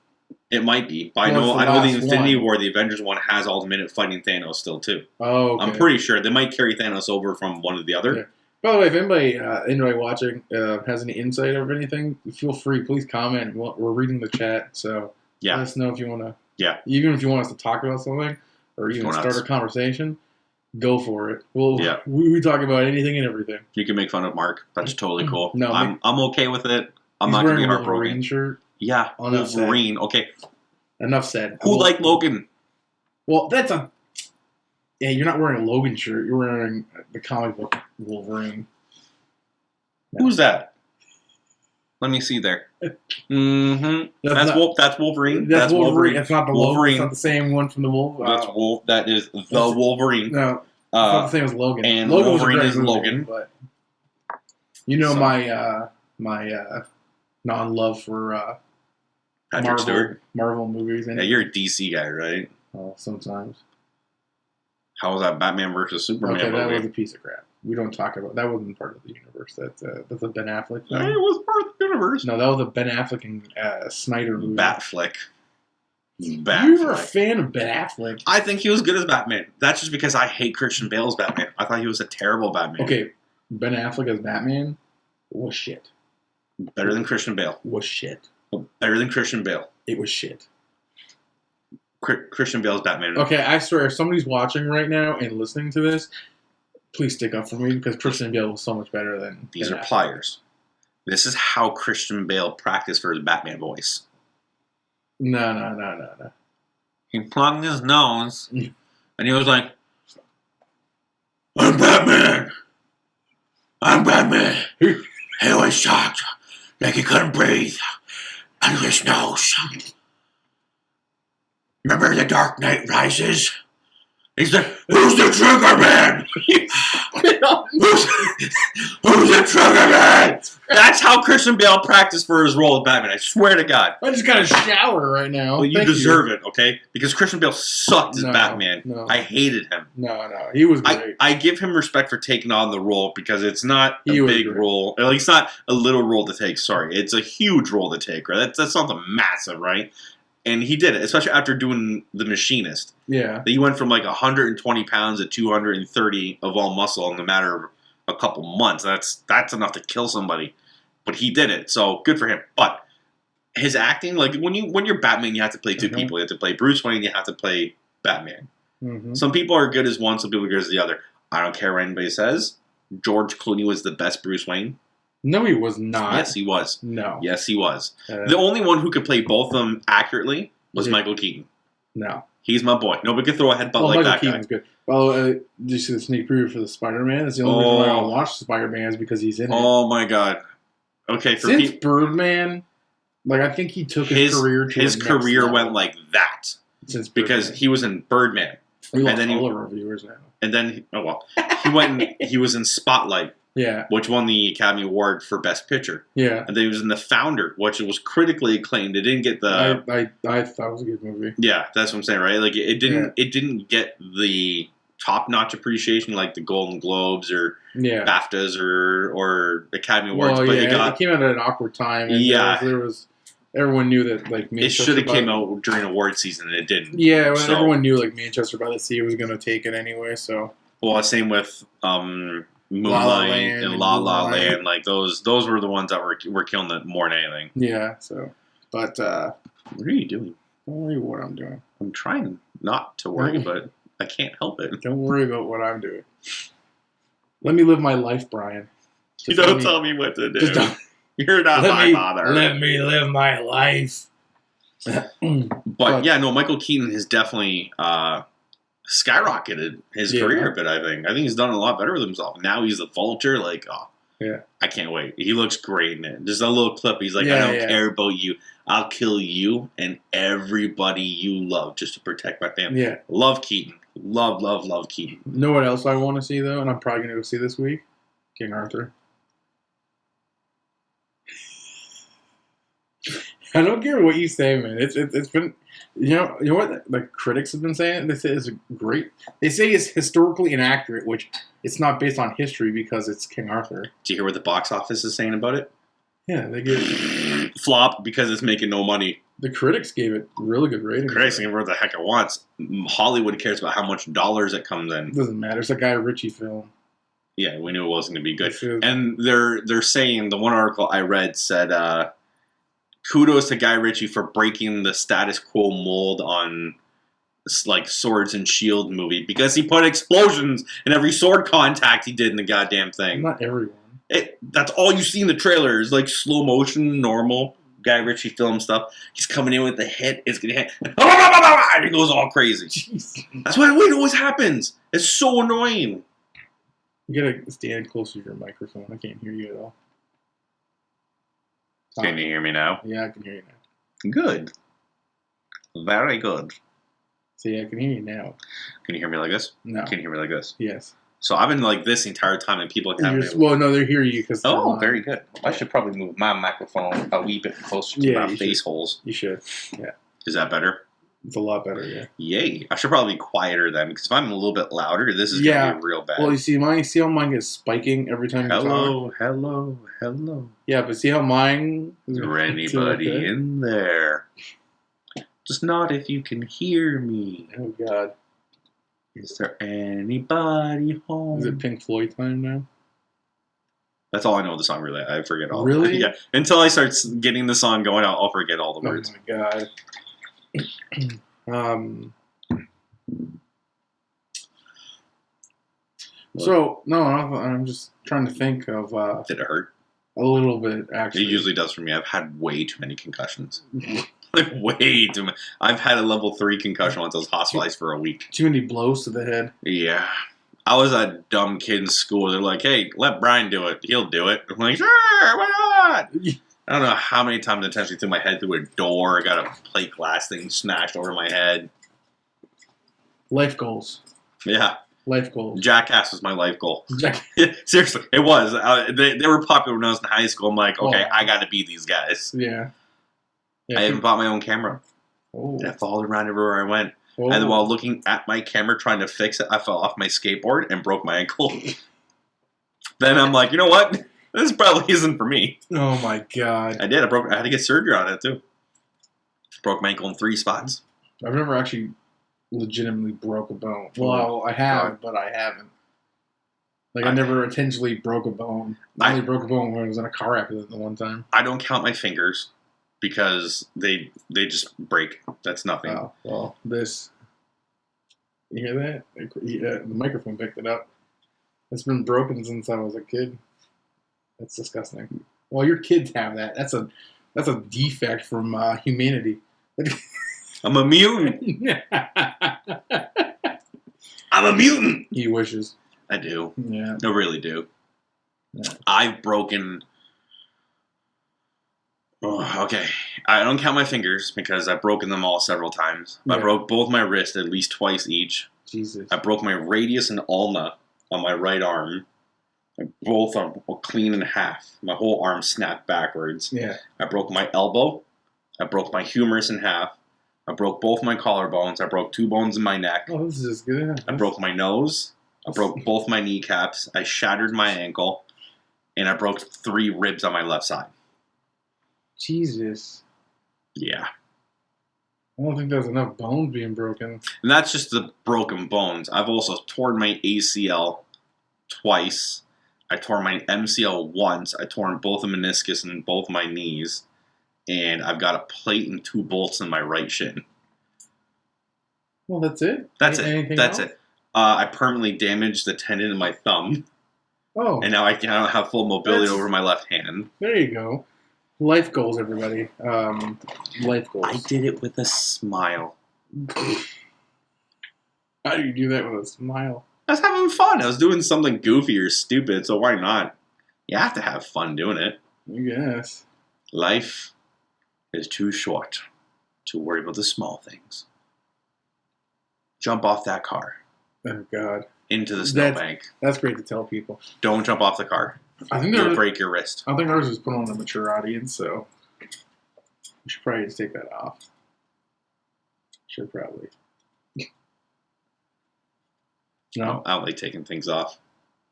Speaker 1: It might be. But I know the Infinity War, the Avengers one, has all the minute fighting Thanos still, too.
Speaker 2: Oh, okay.
Speaker 1: I'm pretty sure. They might carry Thanos over from one to the other.
Speaker 2: Yeah. By the way, if anybody watching has any insight or anything, feel free. Please comment. We're reading the chat, so let us know if you want to.
Speaker 1: Yeah.
Speaker 2: Even if you want us to talk about something or even start a conversation, go for it. We talk about anything and everything.
Speaker 1: You can make fun of Mark. That's totally cool.
Speaker 2: No,
Speaker 1: I'm okay with it. I'm not going to be heartbroken.
Speaker 2: Wolverine shirt.
Speaker 1: Yeah, Wolverine. Okay.
Speaker 2: Enough said.
Speaker 1: Who liked Logan?
Speaker 2: Well, that's a. Yeah, you're not wearing a Logan shirt. You're wearing the comic book Wolverine.
Speaker 1: Who's that? Let me see there. Mm-hmm. That's Wolverine.
Speaker 2: That's Wolverine. It's not the Wolverine. It's not the same one from the Wolf.
Speaker 1: That is the Wolverine.
Speaker 2: No. I thought the same was Logan.
Speaker 1: And
Speaker 2: Logan
Speaker 1: Wolverine
Speaker 2: was
Speaker 1: is Logan.
Speaker 2: But my non-love for Marvel movies.
Speaker 1: Yeah, you're a DC guy, right?
Speaker 2: Oh, sometimes.
Speaker 1: How was that Batman versus Superman movie?
Speaker 2: That was a piece of crap. We don't talk about that. Wasn't part of the universe. That's a Ben Affleck thing.
Speaker 1: Yeah, it was part of the universe.
Speaker 2: No, that was a Ben Affleck and Snyder movie.
Speaker 1: Batfleck.
Speaker 2: You were a fan of Ben Affleck.
Speaker 1: I think he was good as Batman. That's just because I hate Christian Bale as Batman. I thought he was a terrible Batman.
Speaker 2: Okay, Ben Affleck as Batman was shit.
Speaker 1: Better than Christian Bale.
Speaker 2: Was shit.
Speaker 1: Better than Christian Bale.
Speaker 2: It was shit.
Speaker 1: Christian Bale's Batman.
Speaker 2: Okay, I swear, if somebody's watching right now and listening to this, please stick up for me because Christian Bale was so much better than.
Speaker 1: These are pliers. This is how Christian Bale practiced for his Batman voice.
Speaker 2: No.
Speaker 1: He plugged his nose and he was like, I'm Batman! I'm Batman! He was shocked, like he couldn't breathe under his nose. Remember The Dark Knight Rises? He's like, who's the trigger man? who's the trigger man? That's how Christian Bale practiced for his role as Batman. I swear to God.
Speaker 2: I just got a shower right now.
Speaker 1: Well, you deserve it, okay? Because Christian Bale sucked as Batman.
Speaker 2: No.
Speaker 1: I hated him.
Speaker 2: No, he was great.
Speaker 1: I give him respect for taking on the role because it's not a big role. Like, it's not a little role to take, sorry. It's a huge role to take, right? That's something massive, right? And he did it, especially after doing The Machinist.
Speaker 2: Yeah.
Speaker 1: He went from like 120 pounds to 230 of all muscle in a matter of a couple months. That's enough to kill somebody. But he did it, so good for him. But his acting, like when you're Batman, you have to play two people. You have to play Bruce Wayne, you have to play Batman. Mm-hmm. Some people are good as one, some people are good as the other. I don't care what anybody says. George Clooney was the best Bruce Wayne.
Speaker 2: No, he was not.
Speaker 1: Yes, he was.
Speaker 2: No.
Speaker 1: Yes, he was. The only one who could play both of them accurately was Michael Keaton.
Speaker 2: No.
Speaker 1: He's my boy. Nobody could throw a headbutt like
Speaker 2: Michael
Speaker 1: that
Speaker 2: Keaton's
Speaker 1: guy.
Speaker 2: Good. Well, did you see the sneak preview for the Spider-Man? That's the only reason why I don't watch Spider-Man is because he's in it.
Speaker 1: Oh, my God. Okay,
Speaker 2: since Birdman, like I think he took his career to
Speaker 1: his career went like that.
Speaker 2: Since
Speaker 1: because he was in Birdman.
Speaker 2: We lost all of our viewers now.
Speaker 1: And then, he went and he was in Spotlight.
Speaker 2: Yeah.
Speaker 1: Which won the Academy Award for Best Picture.
Speaker 2: Yeah.
Speaker 1: And then he was in The Founder, which was critically acclaimed. It didn't get the...
Speaker 2: I thought it was a good movie.
Speaker 1: Yeah, that's what I'm saying, right? Like, it didn't get the top-notch appreciation like the Golden Globes or BAFTAs or Academy Awards.
Speaker 2: Well,
Speaker 1: but
Speaker 2: it came out at an awkward time. And there was everyone knew that, like, Manchester...
Speaker 1: It should have came out during award season, and it didn't.
Speaker 2: Yeah, everyone knew, like, Manchester by the Sea was going to take it anyway, so...
Speaker 1: Well, same with... Moonlight and La La Land, like those were the ones that were killing it more than anything.
Speaker 2: Yeah, so, but
Speaker 1: what are you doing?
Speaker 2: Don't worry what I'm doing.
Speaker 1: I'm trying not to worry, but I can't help it.
Speaker 2: Don't worry about what I'm doing. Let me live my life, Brian.
Speaker 1: You don't tell me what to do. You're not my father.
Speaker 2: Let me live my life.
Speaker 1: But yeah, no, Michael Keaton has definitely skyrocketed his career a bit, I think. I think he's done a lot better with himself. Now he's the Vulture, like, I can't wait. He looks great in it. Just a little clip. He's like, I don't care about you. I'll kill you and everybody you love just to protect my family.
Speaker 2: Yeah.
Speaker 1: Love Keaton. Love Keaton.
Speaker 2: You know what else I want to see, though? And I'm probably going to go see this week? King Arthur. I don't care what you say, man. It's been... You know what? Like critics have been saying, they say it's great. They say it's historically inaccurate, which it's not based on history because it's King Arthur.
Speaker 1: Do you hear what the box office is saying about it?
Speaker 2: Yeah, they give
Speaker 1: flop because it's making no money.
Speaker 2: The critics gave it really good ratings.
Speaker 1: Critics can what the heck it wants. Hollywood cares about how much dollars it comes in.
Speaker 2: It doesn't matter. It's a Guy Ritchie film.
Speaker 1: Yeah, we knew it wasn't going to be good. And they're saying the one article I read said. Kudos to Guy Ritchie for breaking the status quo mold on like swords and shield movie because he put explosions in every sword contact he did in the goddamn thing.
Speaker 2: Not everyone.
Speaker 1: That's all you see in the trailer is like slow motion, normal Guy Ritchie film stuff. He's coming in with the hit. It's gonna hit. And he goes all crazy. Jeez. That's why it always happens. It's so annoying.
Speaker 2: You gotta stand closer to your microphone. I can't hear you at all.
Speaker 1: Can you hear me now?
Speaker 2: Yeah, I can hear you now.
Speaker 1: Good. Very good.
Speaker 2: See, I can hear you now.
Speaker 1: Can you hear me like this?
Speaker 2: No.
Speaker 1: Can you hear me like this?
Speaker 2: Yes.
Speaker 1: So I've been like this the entire time, and people have
Speaker 2: well, no, they're hearing you because.
Speaker 1: Oh, very good. I should probably move my microphone a wee bit closer to my face holes.
Speaker 2: You should. Yeah.
Speaker 1: Is that better?
Speaker 2: It's a lot better, yeah.
Speaker 1: Yay. I should probably be quieter then, because if I'm a little bit louder, this is going to be real bad.
Speaker 2: Well, you see how mine gets spiking every time you talk?
Speaker 1: Hello.
Speaker 2: Yeah, but see how mine...
Speaker 1: Is there anybody in there? Just not if you can hear me.
Speaker 2: Oh, God.
Speaker 1: Is there anybody home?
Speaker 2: Is it Pink Floyd time now?
Speaker 1: That's all I know of the song, really. I forget all.
Speaker 2: Really?
Speaker 1: Yeah. Until I start getting the song going, I'll forget all the words.
Speaker 2: Oh, my God. So no, I'm just trying to think of.
Speaker 1: Did it hurt?
Speaker 2: A little bit, actually.
Speaker 1: It usually does for me. I've had way too many concussions. Like way too many. I've had a level 3 concussion once. I was hospitalized for a week.
Speaker 2: Too many blows to the head.
Speaker 1: Yeah. I was a dumb kid in school. They're like, "Hey, let Brian do it. He'll do it." I'm like, "Sure, why not?" I don't know how many times I intentionally threw my head through a door. I got a plate glass thing smashed over my head.
Speaker 2: Life goals.
Speaker 1: Yeah.
Speaker 2: Life goals.
Speaker 1: Jackass was my life goal. Seriously, it was. They were popular when I was in high school. I'm like, okay, I got to be these guys.
Speaker 2: Yeah.
Speaker 1: I even bought my own camera.
Speaker 2: Oh.
Speaker 1: I followed around everywhere I went. Oh. And while looking at my camera trying to fix it, I fell off my skateboard and broke my ankle. Then I'm like, you know what? This probably isn't for me.
Speaker 2: Oh my God.
Speaker 1: I did. I had to get surgery on it too. Broke my ankle in 3 spots.
Speaker 2: I've never actually legitimately broke a bone. Well, I have, but I haven't. Like, I never intentionally broke a bone. I only broke a bone when I was in a car accident the one time.
Speaker 1: I don't count my fingers because they just break. That's nothing.
Speaker 2: Oh, well, this... You hear that? Yeah, the microphone picked it up. It's been broken since I was a kid. That's disgusting. Well, your kids have that. That's a defect from humanity.
Speaker 1: I'm a mutant. I'm a mutant.
Speaker 2: He wishes.
Speaker 1: I do.
Speaker 2: Yeah.
Speaker 1: I really do.
Speaker 2: Yeah.
Speaker 1: I've broken... Oh, okay. I don't count my fingers because I've broken them all several times. Yeah. I broke both my wrists at least twice each.
Speaker 2: Jesus.
Speaker 1: I broke my radius and ulna on my right arm. Both are clean in half. My whole arm snapped backwards.
Speaker 2: Yeah.
Speaker 1: I broke my elbow. I broke my humerus in half. I broke both my collarbones. I broke 2 bones in my neck.
Speaker 2: Oh, this is good.
Speaker 1: I broke my nose. I broke both my kneecaps. I shattered my ankle. And I broke 3 ribs on my left side.
Speaker 2: Jesus.
Speaker 1: Yeah.
Speaker 2: I don't think there's enough bones being broken.
Speaker 1: And that's just the broken bones. I've also torn my ACL twice. I tore my MCL once. I tore both a meniscus in both my knees. And I've got a plate and 2 bolts in my right shin.
Speaker 2: Well, that's it?
Speaker 1: That's it. That's it. I permanently damaged the tendon in my thumb.
Speaker 2: Oh.
Speaker 1: And now I don't have full mobility over my left hand.
Speaker 2: There you go. Life goals, everybody. Life goals.
Speaker 1: I did it with a smile.
Speaker 2: How do you do that with a smile?
Speaker 1: I was having fun. I was doing something goofy or stupid, so why not? You have to have fun doing it.
Speaker 2: I guess.
Speaker 1: Life is too short to worry about the small things. Jump off that car.
Speaker 2: Oh, God.
Speaker 1: Into the snowbank.
Speaker 2: That's great to tell people.
Speaker 1: Don't jump off the car.
Speaker 2: I think
Speaker 1: you'll break your wrist.
Speaker 2: I think ours was put on a mature audience, so we should probably just take that off. Should probably. No?
Speaker 1: I don't like taking things off.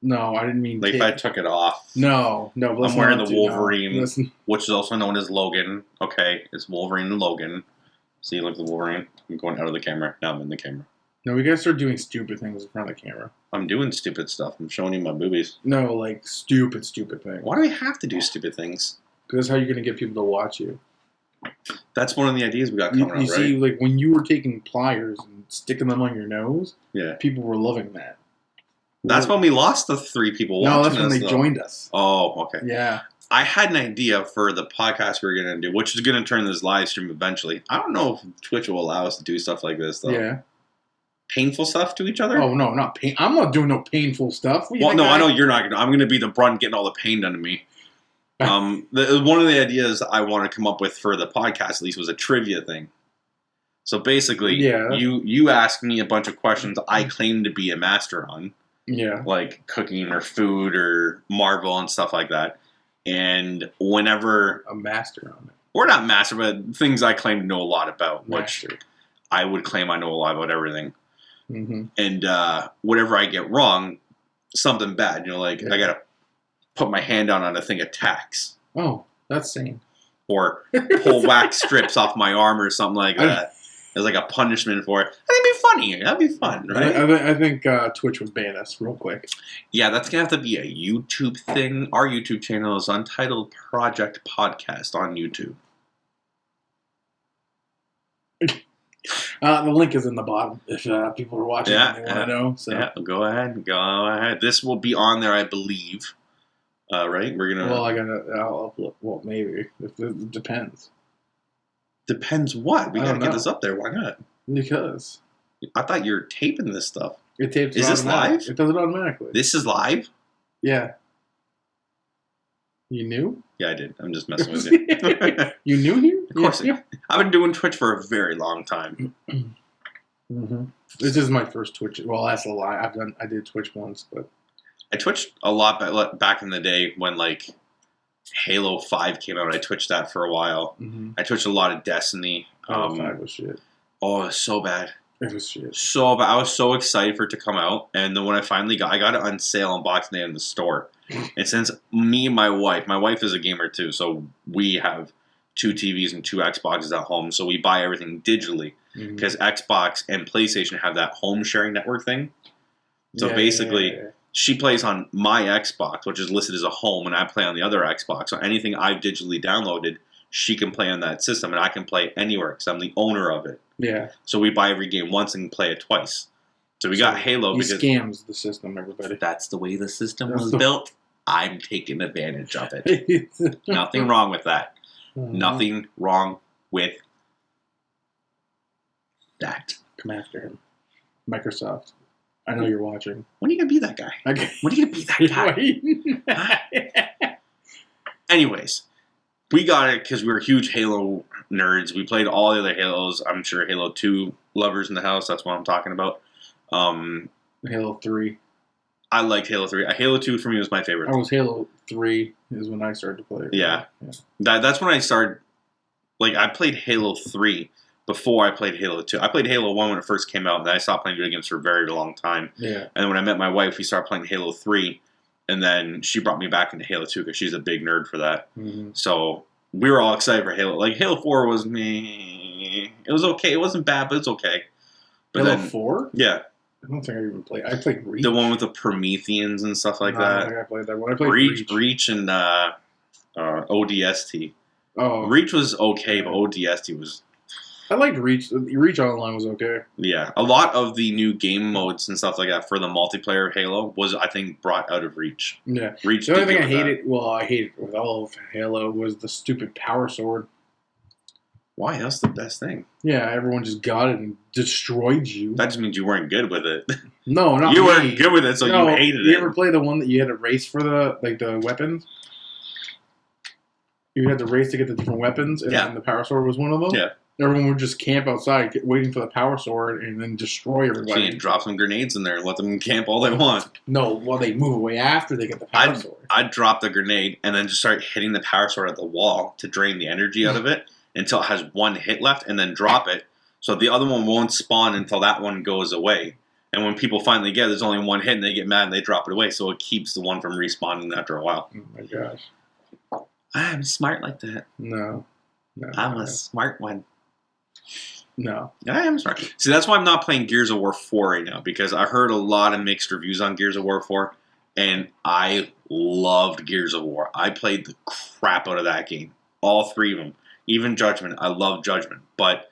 Speaker 2: No, I didn't mean...
Speaker 1: Like, if I took it off...
Speaker 2: No.
Speaker 1: I'm wearing the Wolverine, which is also known as Logan. Okay, it's Wolverine and Logan. See, look at the Wolverine. I'm going out of the camera. Now I'm in the camera.
Speaker 2: No, we gotta start doing stupid things in front of the camera.
Speaker 1: I'm doing stupid stuff. I'm showing you my boobies.
Speaker 2: No, like, stupid things.
Speaker 1: Why do we have to do stupid things?
Speaker 2: Because that's how you're gonna get people to watch you.
Speaker 1: That's one of the ideas we got coming up, right?
Speaker 2: You see, like, when you were taking pliers and sticking them on your nose,
Speaker 1: yeah,
Speaker 2: people were loving that.
Speaker 1: That's when we lost the 3 people watching us.
Speaker 2: No, that's when they joined us.
Speaker 1: Oh, okay.
Speaker 2: Yeah.
Speaker 1: I had an idea for the podcast we were going to do, which is going to turn this live stream eventually. I don't know if Twitch will allow us to do stuff like this, though.
Speaker 2: Yeah.
Speaker 1: Painful stuff to each other?
Speaker 2: Oh, no, not pain. I'm not doing no painful stuff.
Speaker 1: Well, no, I know you're not going to. I'm going to be the brunt getting all the pain done to me. One of the ideas I want to come up with for the podcast, at least, was a trivia thing. So basically, you ask me a bunch of questions I claim to be a master on.
Speaker 2: Yeah.
Speaker 1: Like cooking or food or Marvel and stuff like that. And whenever...
Speaker 2: A master on it.
Speaker 1: Or not master, but things I claim to know a lot about. Master. Which I would claim I know a lot about everything.
Speaker 2: Mm-hmm.
Speaker 1: And whatever I get wrong, something bad. I got to put my hand down on a thing of tacks.
Speaker 2: Oh, that's sane.
Speaker 1: Or pull wax strips off my arm or something like that. As like a punishment for it. That'd be funny. That'd be fun, right?
Speaker 2: I think Twitch would ban us real quick.
Speaker 1: Yeah, that's going to have to be a YouTube thing. Our YouTube channel is Untitled Project Podcast on YouTube.
Speaker 2: The link is in the bottom if people are watching and they want to know. So.
Speaker 1: Yeah, go ahead. This will be on there, I believe. Right? We're gonna.
Speaker 2: Well, I'll upload. Well, maybe. It depends.
Speaker 1: Depends what? We gotta get this up there. Why not?
Speaker 2: Because
Speaker 1: I thought you were taping this stuff.
Speaker 2: It tapes.
Speaker 1: Is this live?
Speaker 2: It does it automatically.
Speaker 1: This is live?
Speaker 2: Yeah. You knew?
Speaker 1: Yeah, I did. I'm just messing with you.
Speaker 2: You knew here?
Speaker 1: Of course. Yeah. I've been doing Twitch for a very long time.
Speaker 2: Mm-hmm. This is my first Twitch. Well, that's a lie. I did Twitch once, but
Speaker 1: I twitched a lot back in the day when like Halo 5 came out. I twitched that for a while.
Speaker 2: Mm-hmm.
Speaker 1: I twitched a lot of Destiny.
Speaker 2: Halo 5 was shit.
Speaker 1: Oh, it was so bad.
Speaker 2: It was shit.
Speaker 1: So bad. I was so excited for it to come out, and then when I finally got it on sale on Boxing Day in the store. And since me and my wife is a gamer too, so we have 2 TVs and 2 Xboxes at home, so we buy everything digitally because Xbox and PlayStation have that home sharing network thing. So basically, she plays on my Xbox, which is listed as a home, and I play on the other Xbox. So anything I've digitally downloaded, she can play on that system, and I can play anywhere because I'm the owner of it.
Speaker 2: Yeah. So
Speaker 1: we buy every game once and play it twice. So we got Halo because
Speaker 2: scams the system, everybody.
Speaker 1: That's the way the system was built. I'm taking advantage of it. Nothing wrong with that. Nothing wrong with that.
Speaker 2: Come after him. Microsoft. I know you're watching.
Speaker 1: When are you going to be that guy? Okay. When are you going to be that guy? Anyways, we got it because we were huge Halo nerds. We played all the other Halos. I'm sure Halo 2 lovers in the house. That's what I'm talking about.
Speaker 2: Halo 3.
Speaker 1: I liked Halo 3. Halo 2 for me was my favorite.
Speaker 2: I was Halo 3 is when I started to play it.
Speaker 1: Yeah. That's when I started. Like, I played Halo 3 before I played Halo 2. I played Halo 1 when it first came out, and then I stopped playing video games for a very long time.
Speaker 2: Yeah.
Speaker 1: And when I met my wife, we started playing Halo 3, and then she brought me back into Halo 2 because she's a big nerd for that.
Speaker 2: Mm-hmm.
Speaker 1: So we were all excited for Halo. Like, Halo 4 was meh. It was okay. It wasn't bad, but it's okay. But
Speaker 2: Halo 4?
Speaker 1: Yeah.
Speaker 2: I don't think I even played. I played Reach.
Speaker 1: The one with the Prometheans and stuff like that.
Speaker 2: I don't think I played that one. I played
Speaker 1: Reach and ODST.
Speaker 2: Oh,
Speaker 1: Reach was okay, but ODST was...
Speaker 2: I liked Reach. Reach Online was okay.
Speaker 1: Yeah. A lot of the new game modes and stuff like that for the multiplayer of Halo was, I think, brought out of Reach.
Speaker 2: Yeah.
Speaker 1: Reach.
Speaker 2: The only thing I hated with all of Halo was the stupid power sword.
Speaker 1: Why? That's the best thing.
Speaker 2: Yeah, everyone just got it and destroyed you.
Speaker 1: That just means you weren't good with it.
Speaker 2: No, not
Speaker 1: you
Speaker 2: me.
Speaker 1: weren't good with it, so you hated it.
Speaker 2: You ever play the one that you had to race for the weapons? You had to race to get the different weapons, and the power sword was one of them?
Speaker 1: Yeah.
Speaker 2: Everyone would just camp outside waiting for the power sword and then destroy everybody.
Speaker 1: So you drop some grenades in there and let them camp all they want.
Speaker 2: No, well, they move away after they get the power sword.
Speaker 1: I'd drop the grenade and then just start hitting the power sword at the wall to drain the energy out of it until it has one hit left, and then drop it so the other one won't spawn until that one goes away. And when people finally get it, there's only one hit, and they get mad and they drop it away, so it keeps the one from respawning after a while.
Speaker 2: Oh my gosh.
Speaker 1: I'm smart like that.
Speaker 2: No.
Speaker 1: I'm a smart one.
Speaker 2: No.
Speaker 1: I am smart. See, that's why I'm not playing Gears of War 4 right now, because I heard a lot of mixed reviews on Gears of War 4, and I loved Gears of War. I played the crap out of that game. All 3 of them. Even Judgment. I love Judgment. But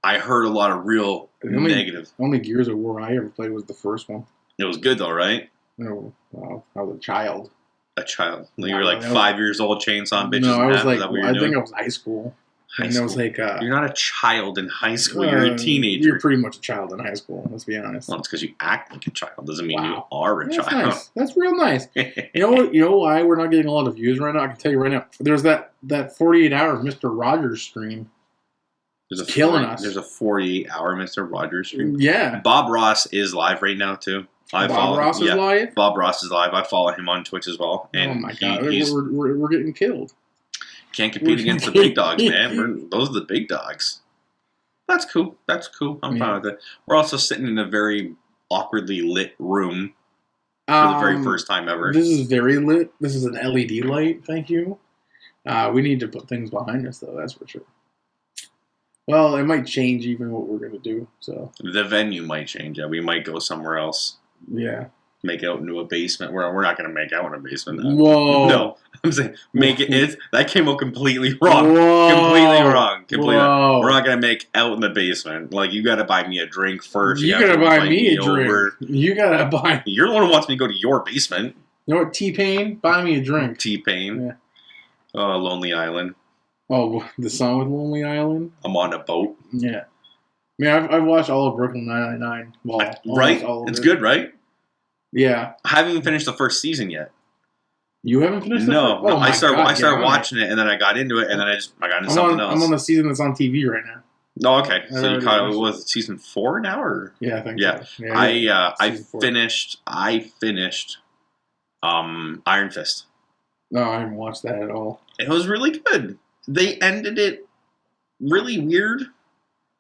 Speaker 1: I heard a lot of real negative.
Speaker 2: The only Gears of War I ever played was the first one.
Speaker 1: It was good, though, right?
Speaker 2: No. I was a child.
Speaker 1: A child? Like you were like 5 years old, chainsaw bitches?
Speaker 2: No, I was like, I think I was high school.
Speaker 1: High school.
Speaker 2: I was like,
Speaker 1: you're not a child in high school. You're a teenager.
Speaker 2: You're pretty much a child in high school. Let's be honest.
Speaker 1: Well, it's because you act like a child. Doesn't mean you are a child.
Speaker 2: Nice. That's real nice. You know why we're not getting a lot of views right now? I can tell you right now. There's that 48-hour Mr. Rogers stream.
Speaker 1: There's
Speaker 2: killing us.
Speaker 1: There's a 48-hour Mr. Rogers stream.
Speaker 2: Yeah.
Speaker 1: Bob Ross is live right now too.
Speaker 2: Bob Ross is live?
Speaker 1: Bob Ross is live. I follow him on Twitch as well. And
Speaker 2: oh my god, we're getting killed.
Speaker 1: Can't compete against the big dogs, man. Those are the big dogs. That's cool. I'm fine with it. We're also sitting in a very awkwardly lit room for the very first time ever.
Speaker 2: This is very lit. This is an LED light, thank you. We need to put things behind us, though, that's for sure. Well, it might change even what we're going to do. So
Speaker 1: the venue might change. Yeah, we might go somewhere else.
Speaker 2: Yeah.
Speaker 1: Make out into a basement. We're not going to make out in a basement.
Speaker 2: Whoa.
Speaker 1: No. I'm saying make it. That came out completely wrong. Whoa. Completely wrong. Wrong. We're not going to make out in the basement. Like, you got to buy me a drink first.
Speaker 2: You got to buy me a drink. You got to buy.
Speaker 1: You're the one who wants me to go to your basement.
Speaker 2: You know what? T-Pain, buy me a drink.
Speaker 1: T-Pain. Yeah. Oh, Lonely Island.
Speaker 2: Oh, the song with Lonely Island?
Speaker 1: I'm on a boat.
Speaker 2: Yeah. I mean, I've watched all of Brooklyn Nine-Nine. Well,
Speaker 1: right? It's good, right?
Speaker 2: Yeah.
Speaker 1: I haven't even finished the first season yet.
Speaker 2: You haven't finished
Speaker 1: No, I started watching it, and then I got into it, and then I got into something else.
Speaker 2: I'm on the season that's on TV right now.
Speaker 1: Oh, okay. So you caught it. Was season 4 now, or?
Speaker 2: Yeah, I think
Speaker 1: so. Yeah, I finished Iron Fist.
Speaker 2: No, I haven't watched that at all.
Speaker 1: It was really good. They ended it really weird.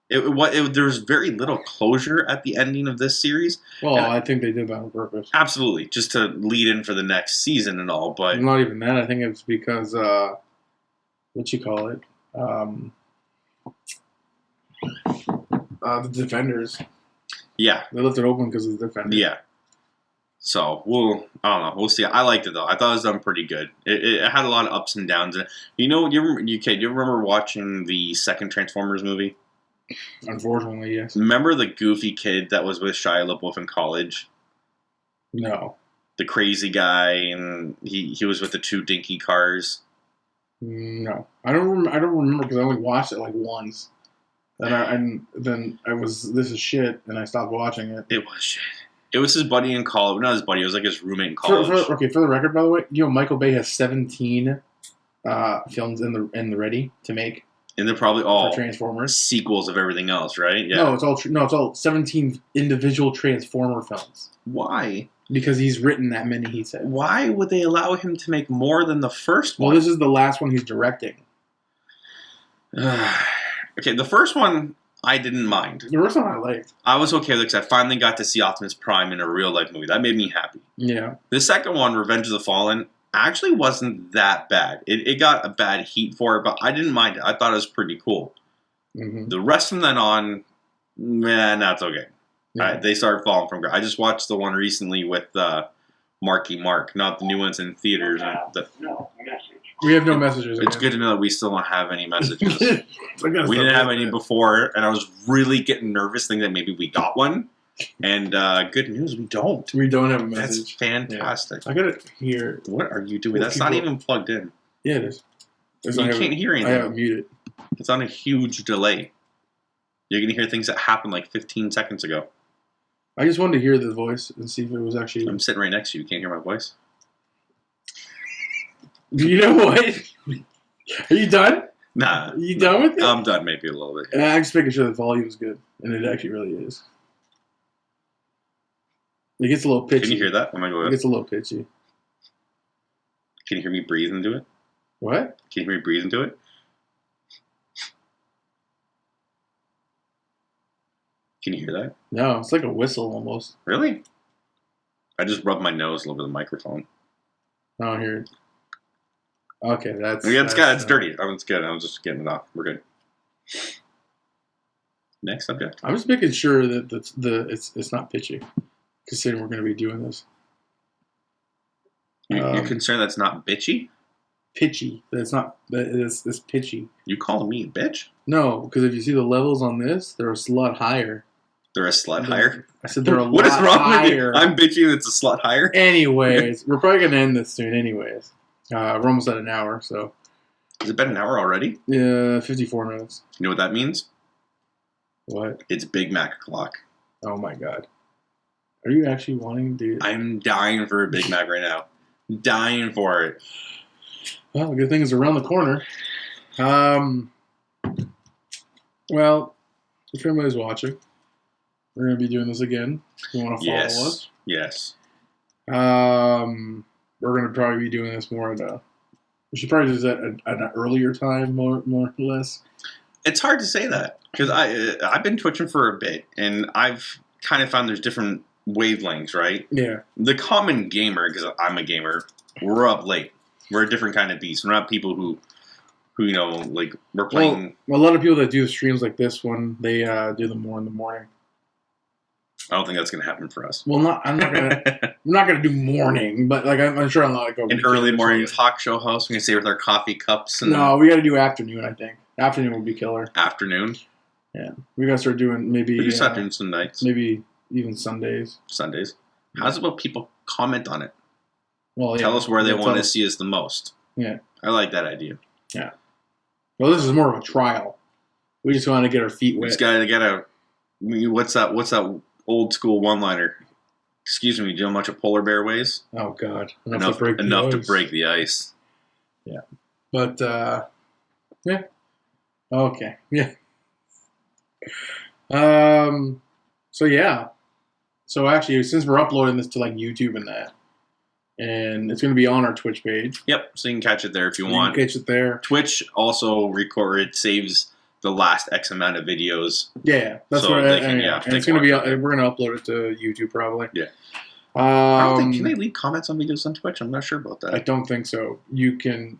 Speaker 1: There's very little closure at the ending of this series.
Speaker 2: Well, I think they did that on purpose.
Speaker 1: Absolutely, just to lead in for the next season and all. But
Speaker 2: not even that. I think it's because what you call it, the Defenders.
Speaker 1: Yeah,
Speaker 2: they left it open because of the Defenders.
Speaker 1: Yeah. So I don't know. We'll see. I liked it though. I thought it was done pretty good. It had a lot of ups and downs. You know, do you remember watching the second Transformers movie?
Speaker 2: Unfortunately, yes.
Speaker 1: Remember the goofy kid that was with Shia LaBeouf in college?
Speaker 2: No.
Speaker 1: The crazy guy, and he was with the 2 dinky cars.
Speaker 2: No, I don't remember because I only watched it like once. Then this is shit, and I stopped watching it.
Speaker 1: It was shit. It was his buddy in college. Not his buddy. It was like his roommate in college.
Speaker 2: For the record, by the way, you know Michael Bay has 17 films in the ready to make.
Speaker 1: And they're probably all
Speaker 2: Transformers
Speaker 1: sequels of everything else, right? Yeah.
Speaker 2: No, it's all 17 individual Transformer films.
Speaker 1: Why?
Speaker 2: Because he's written that many. He said.
Speaker 1: Why would they allow him to make more than the first one?
Speaker 2: Well, this is the last one he's directing.
Speaker 1: Okay, the first one I didn't mind.
Speaker 2: The first one I liked.
Speaker 1: I was okay because I finally got to see Optimus Prime in a real life movie. That made me happy.
Speaker 2: Yeah.
Speaker 1: The second one, Revenge of the Fallen, actually wasn't that bad. It got a bad heat for it, but I didn't mind it. I thought it was pretty cool.
Speaker 2: Mm-hmm.
Speaker 1: The rest from then on, man, that's okay.
Speaker 2: Yeah.
Speaker 1: They started falling from grace. I just watched the one recently with Marky Mark, not the new ones in theaters.
Speaker 3: No message.
Speaker 2: We have no messages.
Speaker 1: It's good to know that we still don't have any messages. We didn't have any before, and I was really getting nervous thinking that maybe we got one. And good news, we don't.
Speaker 2: We don't have a message.
Speaker 1: That's fantastic.
Speaker 2: Yeah. I got it here.
Speaker 1: What are you doing? That's not even plugged in.
Speaker 2: Yeah, it is.
Speaker 1: You can't hear anything.
Speaker 2: I have it muted.
Speaker 1: It's on a huge delay. You're going to hear things that happened like 15 seconds ago.
Speaker 2: I just wanted to hear the voice and see if it was actually...
Speaker 1: I'm sitting right next to you. You can't hear my voice?
Speaker 2: You know what? Are you done?
Speaker 1: Nah.
Speaker 2: Are you done with it?
Speaker 1: I'm done maybe a little bit.
Speaker 2: I'm just making sure the volume's good. And it actually really is. It gets a little pitchy.
Speaker 1: Can you hear that? Oh my God.
Speaker 2: It gets a little pitchy.
Speaker 1: Can you hear me breathe into it?
Speaker 2: What?
Speaker 1: Can you hear me breathe into it? Can you hear that?
Speaker 2: No, it's like a whistle almost.
Speaker 1: Really? I just rubbed my nose over the microphone.
Speaker 2: I don't hear it. Okay, that's...
Speaker 1: Yeah, it's dirty. It's good. I'm just getting it off. We're good. Next subject.
Speaker 2: I'm just making sure that it's not pitchy, considering we're going to be doing this.
Speaker 1: You're concerned that's not bitchy?
Speaker 2: Pitchy. That it's pitchy.
Speaker 1: You calling me a bitch?
Speaker 2: No, because if you see the levels on this, they're a slut higher.
Speaker 1: They're a slut higher?
Speaker 2: I said they're a
Speaker 1: what
Speaker 2: lot
Speaker 1: is wrong
Speaker 2: higher.
Speaker 1: with you? I'm bitchy and it's a slut higher?
Speaker 2: Anyways, we're probably going to end this soon anyways. We're almost at an hour, so...
Speaker 1: Has it been an hour already?
Speaker 2: Yeah, 54 minutes.
Speaker 1: You know what that means?
Speaker 2: What?
Speaker 1: It's Big Mac o'clock.
Speaker 2: Oh my God. Are you actually wanting to...
Speaker 1: I'm dying for a Big Mac right now. Dying for it.
Speaker 2: Well, the good thing is around the corner. Well, if anybody's watching, we're going to be doing this again. If you want to follow us.
Speaker 1: Yes.
Speaker 2: We're going to probably be doing this more we should probably do this at an earlier time, more or less.
Speaker 1: It's hard to say that because I've been twitching for a bit, and I've kind of found there's different wavelengths, right?
Speaker 2: Yeah.
Speaker 1: The common gamer, because I'm a gamer, we're up late. We're a different kind of beast. We're not people who like we're playing.
Speaker 2: Well, a lot of people that do streams like this one, they do them more in the morning.
Speaker 1: I don't think that's going to happen for us.
Speaker 2: Well, I'm not gonna do morning, but like I'm sure I'm not going to
Speaker 1: an early morning talk show host. We can stay with our coffee cups.
Speaker 2: No, we got to do afternoon. I think afternoon would be killer.
Speaker 1: Afternoon.
Speaker 2: Yeah, we got to start doing maybe.
Speaker 1: We can start doing some nights.
Speaker 2: Maybe even Sundays.
Speaker 1: How's about people comment on it?
Speaker 2: Well,
Speaker 1: tell us where they want to see us the most.
Speaker 2: Yeah,
Speaker 1: I like that idea.
Speaker 2: Yeah. Well, this is more of a trial. We just want to get our feet wet.
Speaker 1: We just got to get what's that old school one-liner? Excuse me, do you know how much a polar bear weighs?
Speaker 2: Oh, God.
Speaker 1: Enough to break the ice.
Speaker 2: Yeah. But, yeah. Okay. Yeah. So, yeah. So, actually, since we're uploading this to, like, YouTube and that, and it's going to be on our Twitch page.
Speaker 1: Yep, so you can catch it there if you want.
Speaker 2: You can catch it there.
Speaker 1: Twitch also saves the last X amount of videos.
Speaker 2: Yeah, that's
Speaker 1: so
Speaker 2: what
Speaker 1: and
Speaker 2: it's going to be. We're going to upload it to YouTube probably.
Speaker 1: Yeah. I don't think, can they leave comments on videos on Twitch? I'm not sure about that.
Speaker 2: I don't think so. You can't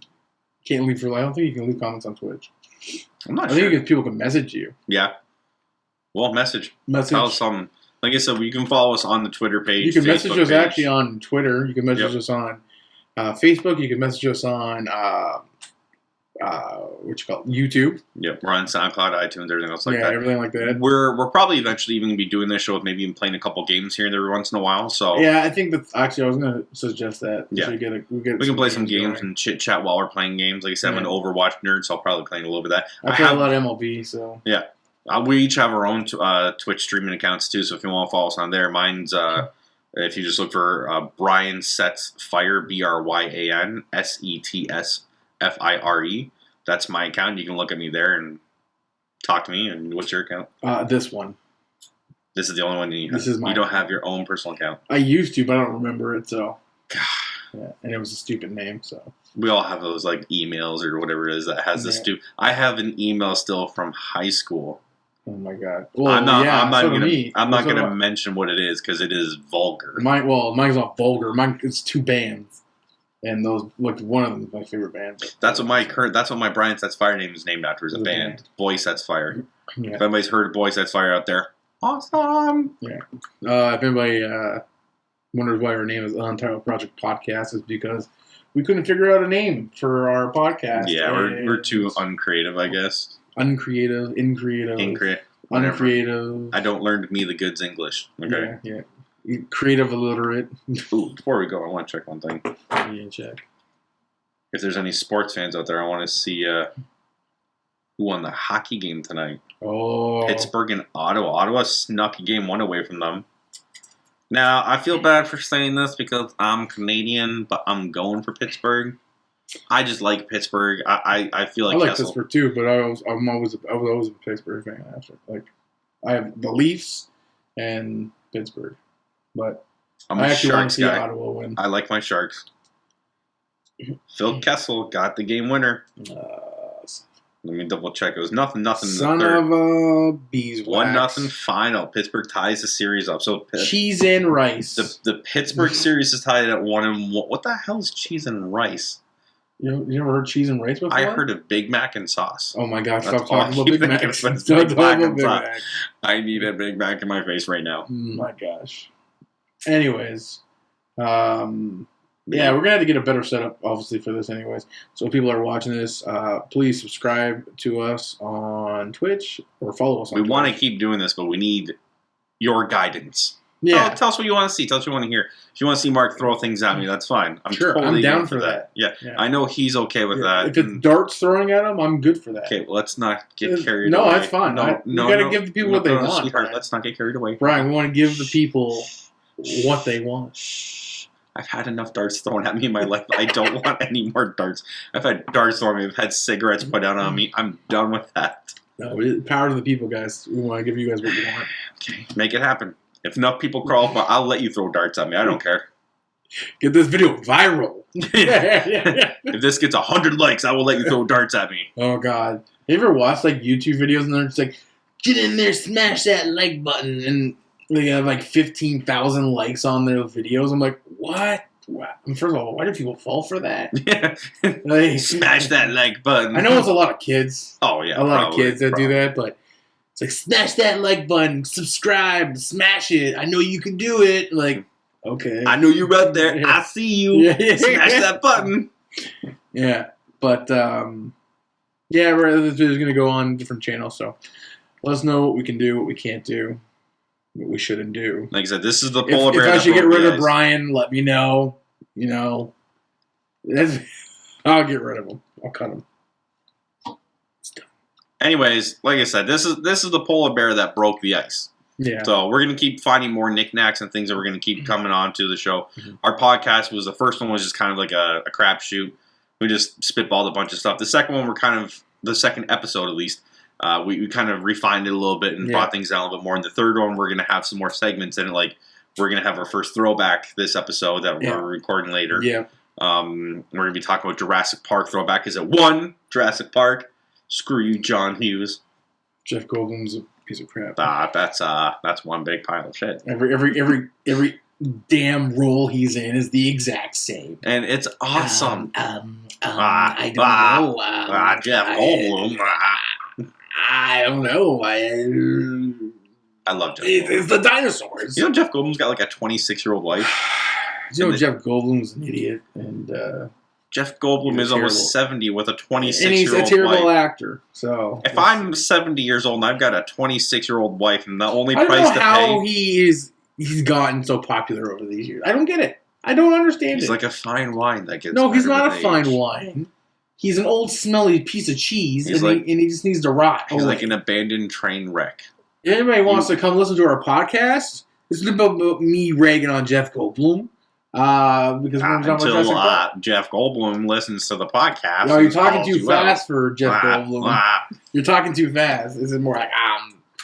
Speaker 2: leave I don't think you can leave comments on Twitch.
Speaker 1: I'm not sure.
Speaker 2: I think people can message you.
Speaker 1: Yeah. Well, message. Tell us something. Like I said, you can follow us on the Twitter page.
Speaker 2: You can message us actually on Twitter. You can message us on Facebook. You can message us on YouTube.
Speaker 1: Yep, we're on SoundCloud, iTunes, everything else like that.
Speaker 2: Yeah, everything like that.
Speaker 1: We're probably eventually even going to be doing this show with maybe even playing a couple games here and there every once in a while. So
Speaker 2: yeah, I think that actually I was going to suggest that.
Speaker 1: Yeah, we can play some games and chit chat while we're playing games. Like I said, I'm an Overwatch nerd, so I'll probably play a little bit of that.
Speaker 2: I play a lot of MLB, so
Speaker 1: yeah. We each have our own Twitch streaming accounts too, so if you want to follow us on there, mine's if you just look for Brian Sets Fire, BRYAN SETSFIRE. That's my account. You can look at me there and talk to me. And what's your account?
Speaker 2: This one.
Speaker 1: This is the only one you have.
Speaker 2: This is mine.
Speaker 1: You don't have your own personal account.
Speaker 2: I used to, but I don't remember it. So yeah, and it was a stupid name. So
Speaker 1: we all have those like emails or whatever it is that has this stupid. I have an email still from high school.
Speaker 2: Oh my god! Well,
Speaker 1: I'm not gonna mention what it is because it is vulgar.
Speaker 2: Mine's not vulgar. It's two bands, and those one of them is my favorite band.
Speaker 1: That's what my Brian Sets Fire name is named after. Is a band. Boy Sets Fire. Yeah. If anybody's heard of Boy Sets Fire out there, awesome.
Speaker 2: Yeah. If anybody wonders why our name is Untitled Project Podcast, is because we couldn't figure out a name for our podcast.
Speaker 1: Yeah, we're too uncreative, I guess.
Speaker 2: Uncreative.
Speaker 1: I don't learn me the goods English. Okay.
Speaker 2: Yeah. Creative illiterate.
Speaker 1: Ooh, before we go, I want to check one thing.
Speaker 2: Yeah, check.
Speaker 1: If there's any sports fans out there, I want to see who won the hockey game tonight.
Speaker 2: Oh.
Speaker 1: Pittsburgh and Ottawa. Ottawa snuck game one away from them. Now, I feel bad for saying this because I'm Canadian, but I'm going for Pittsburgh. I just like Pittsburgh. I feel like
Speaker 2: I like Pittsburgh too, but I was always a Pittsburgh fan. After I have the Leafs and Pittsburgh, but I actually want to see Ottawa win.
Speaker 1: I like my Sharks. Phil Kessel got the game winner. Let me double check. It was nothing.
Speaker 2: Son of a beeswax.
Speaker 1: 1-0 final. Pittsburgh ties the series up. So
Speaker 2: cheese and rice.
Speaker 1: The Pittsburgh series is tied at 1-1. What the hell is cheese and rice?
Speaker 2: You never heard cheese and rice before?
Speaker 1: I heard of Big Mac and sauce.
Speaker 2: Oh my gosh! Stop talking about Big Mac. Stop talking about Big Mac.
Speaker 1: I need a Big Mac in my face right now.
Speaker 2: Oh my gosh. Anyways, yeah, we're gonna have to get a better setup, obviously, for this. Anyways, so if people are watching this, please subscribe to us on Twitch or follow us on Twitch.
Speaker 1: We want to keep doing this, but we need your guidance.
Speaker 2: Yeah.
Speaker 1: Tell us what you want to see. Tell us what you want to hear. If you want to see Mark throw things at me, that's fine.
Speaker 2: I'm down for that.
Speaker 1: Yeah. I know he's okay with that.
Speaker 2: If it's darts throwing at him, I'm good for that.
Speaker 1: Okay, well, let's not get carried away.
Speaker 2: No, that's fine. We got to give the people what they want.
Speaker 1: Sweetheart, let's not get carried away.
Speaker 2: Brian, we want to give the people what they want.
Speaker 1: I've had enough darts thrown at me in my life. I don't want any more darts. I've had darts thrown at me. I've had cigarettes put out on me. I'm done with that.
Speaker 2: No, power to the people, guys. We want to give you guys what you want.
Speaker 1: Okay, make it happen. If enough people crawl for, I'll let you throw darts at me. I don't care.
Speaker 2: Get this video viral.
Speaker 1: If this gets 100 likes, I will let you throw darts at me.
Speaker 2: Oh God! You ever watch like YouTube videos and they're just like, get in there, smash that like button, and they have like 15,000 likes on their videos. I'm like, what? First of all, why do people fall for that?
Speaker 1: Yeah.
Speaker 2: Like,
Speaker 1: Smash that like button.
Speaker 2: I know it's a lot of kids.
Speaker 1: Oh yeah,
Speaker 2: a lot of kids that do that, but it's like smash that like button, subscribe, smash it. I know you can do it. Like, okay,
Speaker 1: I know you're right there. Yeah. I see you. Yeah. Smash that button.
Speaker 2: Yeah, but yeah, this video's gonna go on different channels. So let us know what we can do, what we can't do, what we shouldn't do.
Speaker 1: Like I said, this is the polar bear.
Speaker 2: If I should get rid of Brian, let me know. You know, I'll get rid of him. I'll cut him. It's done.
Speaker 1: Anyways, like I said, this is the polar bear that broke the ice.
Speaker 2: Yeah.
Speaker 1: So we're gonna keep finding more knickknacks and things that we're gonna keep coming on to the show. Mm-hmm. Our podcast was the first one was just kind of like a crapshoot. We just spitballed a bunch of stuff. The second one, the second episode at least. We kind of refined it a little bit and brought things down a little bit more. And the third one, we're going to have some more segments in it. Like, we're going to have our first throwback this episode that we're recording later.
Speaker 2: Yeah.
Speaker 1: We're going to be talking about Jurassic Park throwback. Is it one Jurassic Park? Screw you, John Hughes.
Speaker 2: Jeff Goldblum's a piece of crap.
Speaker 1: That's one big pile of shit.
Speaker 2: Every damn role he's in is the exact same.
Speaker 1: And it's awesome.
Speaker 2: I don't know.
Speaker 1: Jeff Goldblum.
Speaker 2: I don't know.
Speaker 1: I love Jeff Goldblum.
Speaker 2: It's the dinosaurs.
Speaker 1: You know Jeff Goldblum's got like a 26-year-old wife?
Speaker 2: You know Jeff Goldblum's an idiot. And
Speaker 1: Jeff Goldblum is almost 70 with a 26-year-old wife.
Speaker 2: And he's a terrible actor. So
Speaker 1: if I'm 70 years old and I've got a 26-year-old wife and the only price to pay...
Speaker 2: I don't know how he's gotten so popular over these years. I don't get it. I don't understand
Speaker 1: He's like a fine wine that gets...
Speaker 2: No, he's not a fine wine. He's an old, smelly piece of cheese, and he just needs to rot.
Speaker 1: He's like an abandoned train wreck.
Speaker 2: Anybody wants to come listen to our podcast? This is about me ragging on Jeff Goldblum. Because
Speaker 1: until Jeff Goldblum listens to the podcast.
Speaker 2: No, you're talking too fast for Jeff Goldblum. You're talking too fast. This is more like,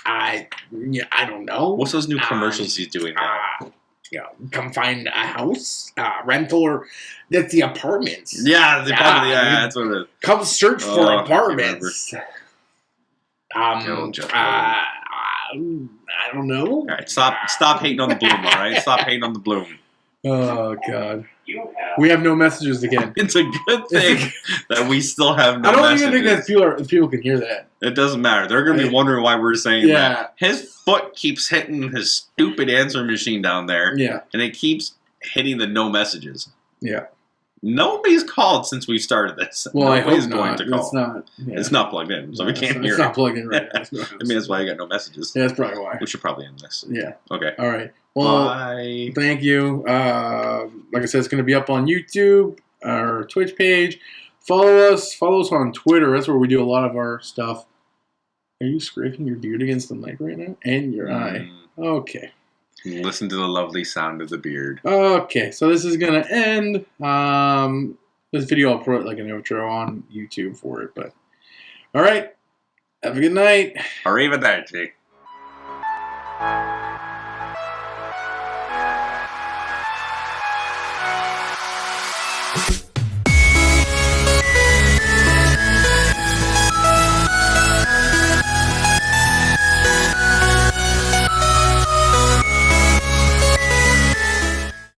Speaker 2: I don't know.
Speaker 1: What's those new commercials he's doing now?
Speaker 2: Come find a house, rental, or that's the apartments.
Speaker 1: Yeah, that's what it is.
Speaker 2: Come search for apartments. I don't know.
Speaker 1: All right, stop hating on the bloom. All right, stop hating on the bloom.
Speaker 2: Oh God, we have no messages again.
Speaker 1: It's a good thing that we still have no messages.
Speaker 2: I don't even think that people can hear that.
Speaker 1: It doesn't matter. They're going to be wondering why we're saying that. His foot keeps hitting his stupid answer machine down there.
Speaker 2: Yeah.
Speaker 1: And it keeps hitting the no messages.
Speaker 2: Yeah.
Speaker 1: Nobody's called since we started this.
Speaker 2: Well,
Speaker 1: Nobody's
Speaker 2: going to call. It's not. Yeah.
Speaker 1: It's not plugged in, so we can't hear it.
Speaker 2: It's not plugged in right now.
Speaker 1: I mean, that's why I got no messages.
Speaker 2: Yeah, that's probably why.
Speaker 1: We should probably end this.
Speaker 2: Yeah.
Speaker 1: Okay.
Speaker 2: All right. Well,
Speaker 1: bye.
Speaker 2: Thank you. Like I said, it's going to be up on YouTube, our Twitch page. Follow us on Twitter. That's where we do a lot of our stuff. Are you scraping your beard against the mic right now? And your eye. Okay.
Speaker 1: Listen to the lovely sound of the beard.
Speaker 2: Okay, so this is going to end. This video, I'll put like an outro on YouTube for it. But all right. Have a good night.
Speaker 1: Arrivederci.